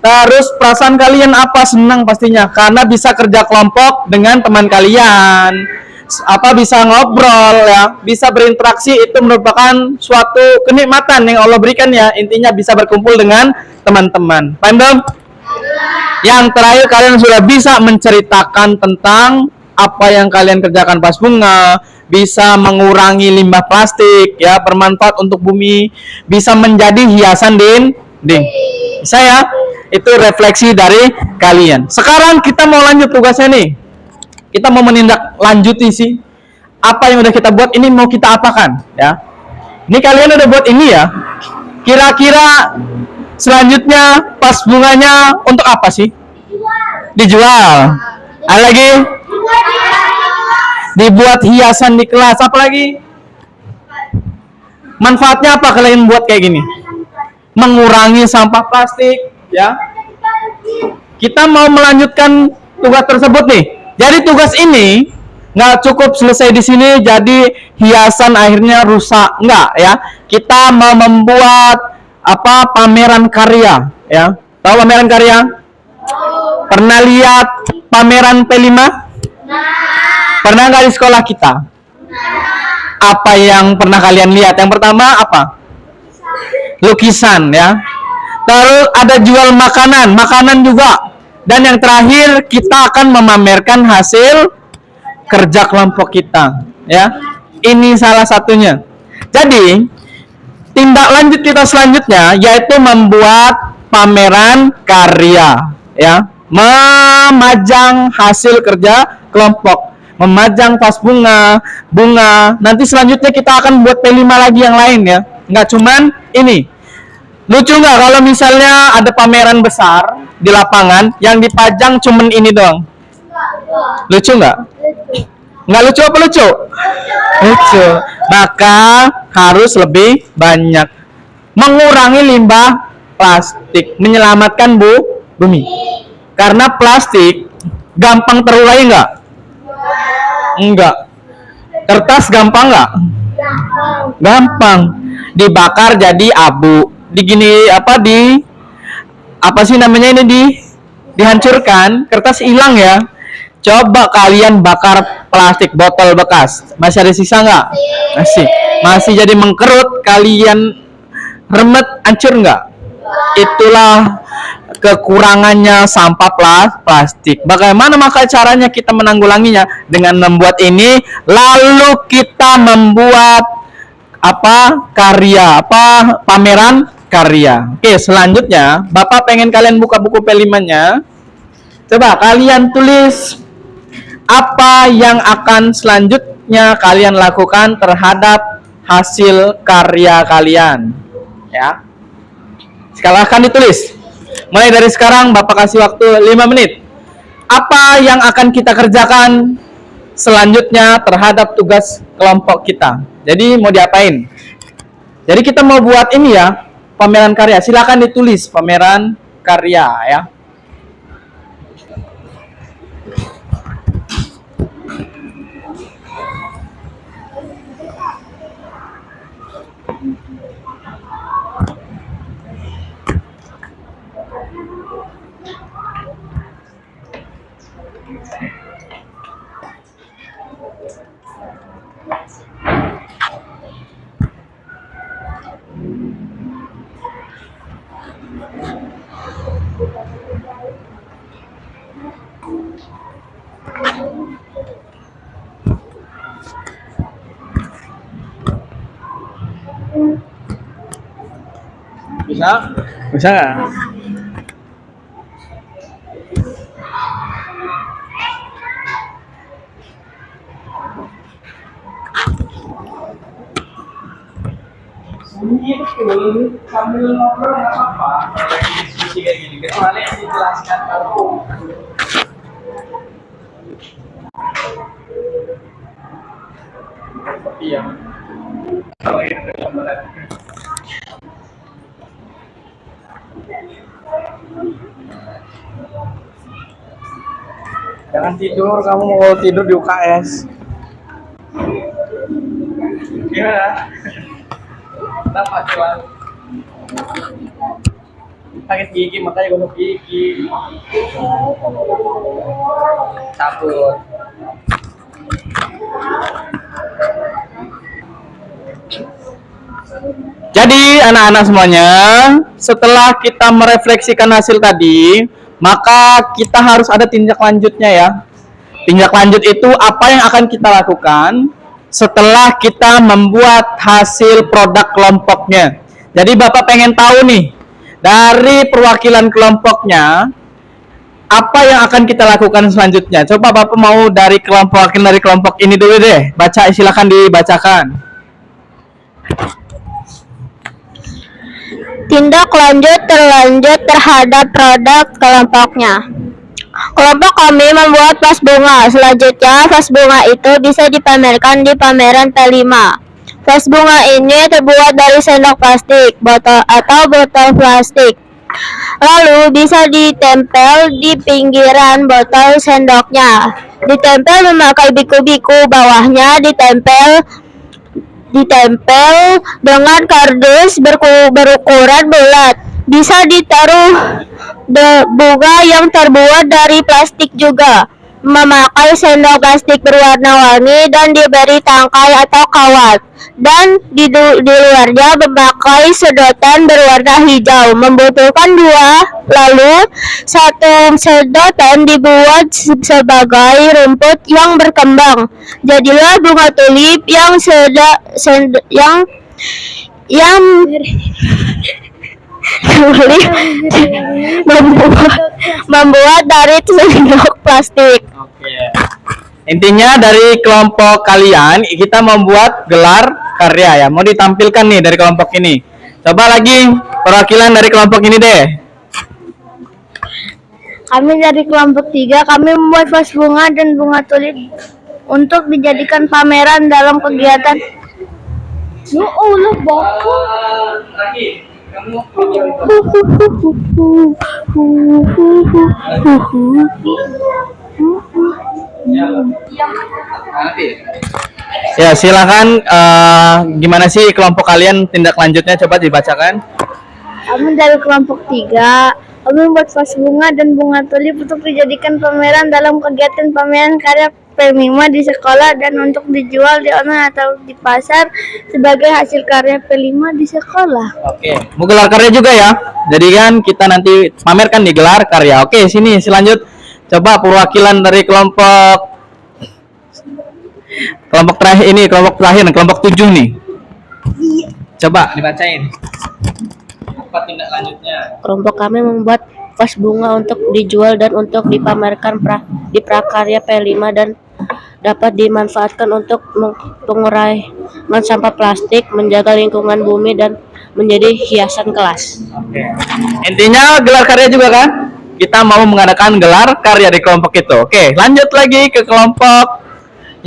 Terus perasaan kalian apa? Senang pastinya karena bisa kerja kelompok dengan teman kalian. Apa bisa ngobrol ya, bisa berinteraksi, itu merupakan suatu kenikmatan yang Allah berikan ya. Intinya bisa berkumpul dengan teman-teman. Paham dong? Yang terakhir, kalian sudah bisa menceritakan tentang apa yang kalian kerjakan pas bunga, bisa mengurangi limbah plastik ya, bermanfaat untuk bumi, bisa menjadi hiasan dinding. Bisa ya? Itu refleksi dari kalian. Sekarang kita mau lanjut tugasnya nih. Kita mau menindaklanjuti sih apa yang udah kita buat ini, mau kita apakan ya. Ini kalian udah buat ini ya. Kira-kira selanjutnya pas bunganya untuk apa sih? Dijual. Ada lagi? Dibuat hiasan di kelas. Apa lagi? Manfaatnya apa kalian buat kayak gini? Mengurangi sampah plastik ya. Kita mau melanjutkan tugas tersebut nih. Jadi tugas ini nggak cukup selesai di sini jadi hiasan akhirnya rusak, enggak ya. Kita mau membuat apa, pameran karya ya. Tahu pameran karya? Pernah lihat pameran P5? Pernah nggak di sekolah kita? Apa yang pernah kalian lihat? Yang pertama apa? Lukisan ya. Terus ada jual makanan juga. Dan yang terakhir, kita akan memamerkan hasil kerja kelompok kita ya. Ini salah satunya. Jadi tindak lanjut kita selanjutnya yaitu membuat pameran karya ya, memajang hasil kerja kelompok, memajang vas bunga. Nanti selanjutnya kita akan buat P5 lagi yang lain ya, nggak cuman ini. Lucu nggak kalau misalnya ada pameran besar di lapangan yang dipajang cuman ini doang? Lucu nggak? Nggak lucu apa lucu? Lucu. Maka harus lebih banyak. Mengurangi limbah plastik, menyelamatkan bumi. Karena plastik gampang terurai nggak? Enggak. Kertas gampang nggak? Gampang. Dibakar jadi abu. Apa sih namanya ini, dihancurkan, kertas hilang ya. Coba kalian bakar plastik botol bekas, masih ada sisa nggak? Masih jadi mengkerut, kalian remet, hancur nggak? Itulah kekurangannya sampah plastik. Bagaimana maka caranya kita menanggulanginya? Dengan membuat ini, lalu kita membuat pameran karya. Oke, selanjutnya Bapak pengen kalian buka buku P5-nya. Coba kalian tulis apa yang akan selanjutnya kalian lakukan terhadap hasil karya kalian ya. Silakan ditulis. Mulai dari sekarang Bapak kasih waktu 5 menit. Apa yang akan kita kerjakan selanjutnya terhadap tugas kelompok kita? Jadi mau diapain? Jadi kita mau buat ini ya, pameran karya. Silakan ditulis pameran karya ya. Bisa? Bisa nggak? Sambil ngobrol nggak apa-apa. Diskusi kayak gini, kecuali yang dijelaskan kalau iya. Oh iya, jangan tidur, kamu mau tidur di UKS. Gimana? Kenapa cuan? Sakit gigi, makanya gosok gigi. Cabut. Jadi anak-anak semuanya, setelah kita merefleksikan hasil tadi, maka kita harus ada tindak lanjutnya ya. Tindak lanjut itu apa yang akan kita lakukan setelah kita membuat hasil produk kelompoknya. Jadi Bapak pengen tahu nih, dari perwakilan kelompoknya, apa yang akan kita lakukan selanjutnya. Coba Bapak mau dari kelompok ini dulu deh. Baca, silakan dibacakan. Tindak lanjut terlanjut terhadap produk kelompoknya. Kelompok kami membuat vas bunga. Selanjutnya, vas bunga itu bisa dipamerkan di pameran P5. Vas bunga ini terbuat dari sendok plastik, botol plastik. Lalu bisa ditempel di pinggiran botol sendoknya. Ditempel memakai biku-biku, bawahnya ditempel dengan kardus berukuran bulat. Bisa ditaruh bunga yang terbuat dari plastik juga. Memakai sendok plastik berwarna-warni dan diberi tangkai atau kawat. Dan di luarnya memakai sedotan berwarna hijau. Membutuhkan 2, lalu 1 sedotan dibuat sebagai rumput yang berkembang. Jadilah bunga tulip yang membuat dari sendok plastik. Oke. Intinya dari kelompok kalian kita membuat gelar karya ya. Mau ditampilkan nih dari kelompok ini. Coba lagi perwakilan dari kelompok ini deh. Kami dari kelompok 3, kami membuat vas bunga dan bunga tulip untuk dijadikan pameran dalam kegiatan. Ya Allah, Bapak. Lagi, kamu ya silakan, gimana sih kelompok kalian tindak lanjutnya, coba dibacakan. Kami dari kelompok 3, kami membuat vas bunga dan bunga tulip untuk dijadikan pameran dalam kegiatan pameran karya P5 di sekolah dan untuk dijual di online atau di pasar sebagai hasil karya P5 di sekolah. Oke, mau gelar karya juga ya. Jadi kan kita nanti pamerkan di gelar karya. Oke, sini selanjut. Coba perwakilan dari kelompok terakhir ini, kelompok 7 nih. Coba dibacain. Apa tindak lanjutnya? Kelompok kami membuat vas bunga untuk dijual dan untuk dipamerkan di prakarya P5 dan dapat dimanfaatkan untuk pengurangan sampah plastik, menjaga lingkungan bumi dan menjadi hiasan kelas. Oke. Intinya gelar karya juga kan? Kita mau mengadakan gelar karya di kelompok itu. Oke, lanjut lagi ke kelompok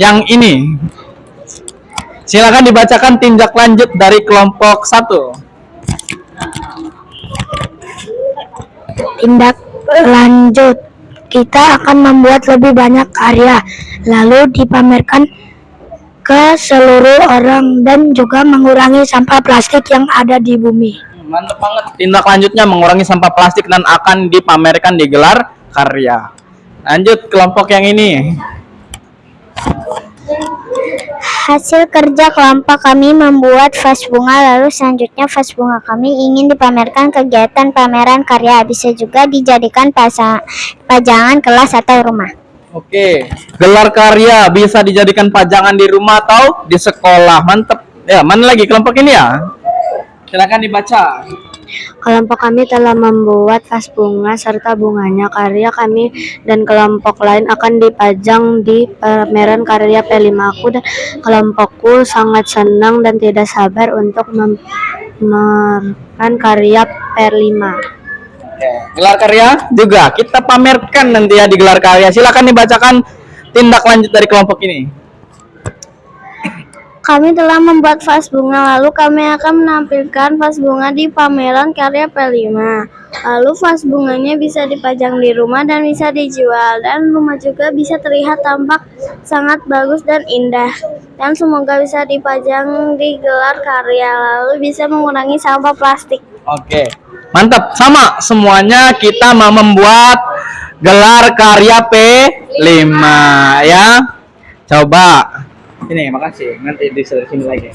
yang ini. Silakan dibacakan tindak lanjut dari kelompok 1. Tindak lanjut. Kita akan membuat lebih banyak karya, lalu dipamerkan ke seluruh orang dan juga mengurangi sampah plastik yang ada di bumi. Mantap banget. Tindak lanjutnya mengurangi sampah plastik dan akan dipamerkan di gelar karya. Lanjut kelompok yang ini. Hasil kerja kelompok kami membuat vas bunga, lalu selanjutnya vas bunga kami ingin dipamerkan kegiatan pameran karya, bisa juga dijadikan pajangan kelas atau rumah. Oke, gelar karya bisa dijadikan pajangan di rumah atau di sekolah. Mantep. Ya, mana lagi kelompok ini ya? Silakan dibaca. Kelompok kami telah membuat vas bunga serta bunganya. Karya kami dan kelompok lain akan dipajang di pameran karya P5. Aku dan kelompokku sangat senang dan tidak sabar untuk memamerkan karya P5. Gelar karya juga kita pamerkan nanti ya di gelar karya. Silakan dibacakan tindak lanjut dari kelompok ini. Kami telah membuat vas bunga, lalu kami akan menampilkan vas bunga di pameran karya P5. Lalu vas bunganya bisa dipajang di rumah dan bisa dijual, dan rumah juga bisa terlihat tampak sangat bagus dan indah. Dan semoga bisa dipajang di gelar karya, lalu bisa mengurangi sampah plastik. Oke, mantap. Sama semuanya kita mau membuat gelar karya P5 ya. Coba. Ini, makasih. Nanti di sini lagi.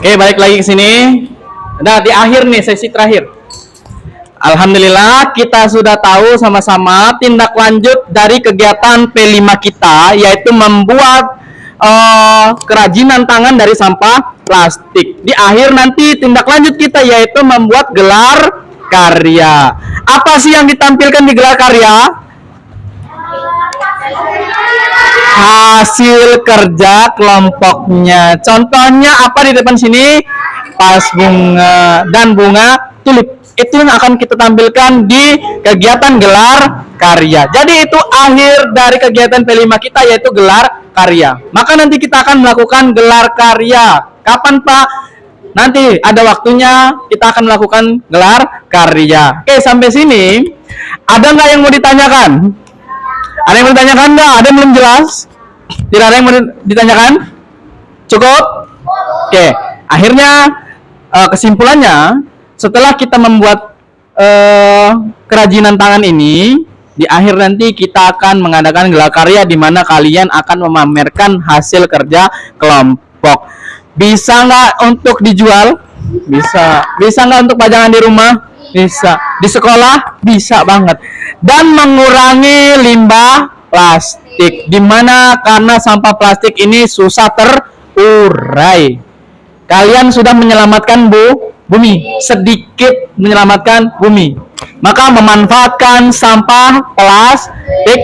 Oke, balik lagi ke sini. Nah, di akhir nih, sesi terakhir. Alhamdulillah kita sudah tahu sama-sama tindak lanjut dari kegiatan P5 kita, yaitu membuat kerajinan tangan dari sampah plastik. Di akhir nanti tindak lanjut kita yaitu membuat gelar karya. Apa sih yang ditampilkan di gelar karya? Hasil kerja kelompoknya. Contohnya apa di depan sini? Vas bunga dan bunga tulip. Itu yang akan kita tampilkan di kegiatan gelar karya. Jadi itu akhir dari kegiatan P5 kita yaitu gelar karya. Maka nanti kita akan melakukan gelar karya. Kapan Pak? Nanti ada waktunya kita akan melakukan gelar karya. Oke, sampai sini ada nggak yang mau ditanyakan? Ada yang mau ditanyakan nggak? Ada yang belum jelas? Tidak ada yang mau ditanyakan? Cukup? Oke, akhirnya kesimpulannya setelah kita membuat kerajinan tangan ini, di akhir nanti kita akan mengadakan gelar karya di mana kalian akan memamerkan hasil kerja kelompok. Bisa nggak untuk dijual? Bisa. Bisa nggak untuk pajangan di rumah? Bisa. Di sekolah? Bisa banget. Dan mengurangi limbah plastik. Dimana karena sampah plastik ini susah terurai. Kalian sudah menyelamatkan bumi, sedikit menyelamatkan bumi. Maka memanfaatkan sampah plastik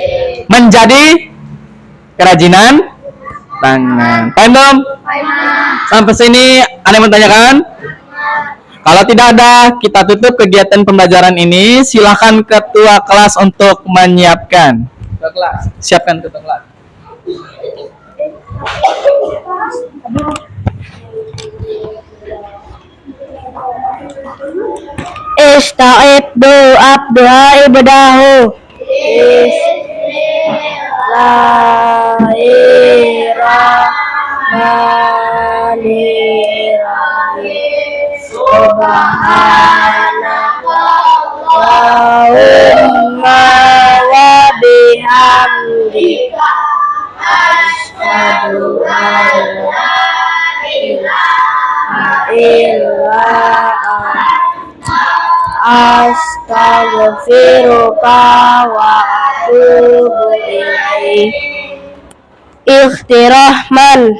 menjadi kerajinan tangan. Paham belum? Sampai sini ada yang menanyakan? Kalau tidak ada, kita tutup kegiatan pembelajaran ini. Silakan ketua kelas untuk menyiapkan. Ketua kelas, siapkan ketua kelas. Ista'iddu abduha ibdahu. Bismillahirrahmanirrahim. Subhanaka Allahumma wa bihamdika asyhadu an la ilaha illa astaghfiruka wa atubu ilaik. Ikhtirahman.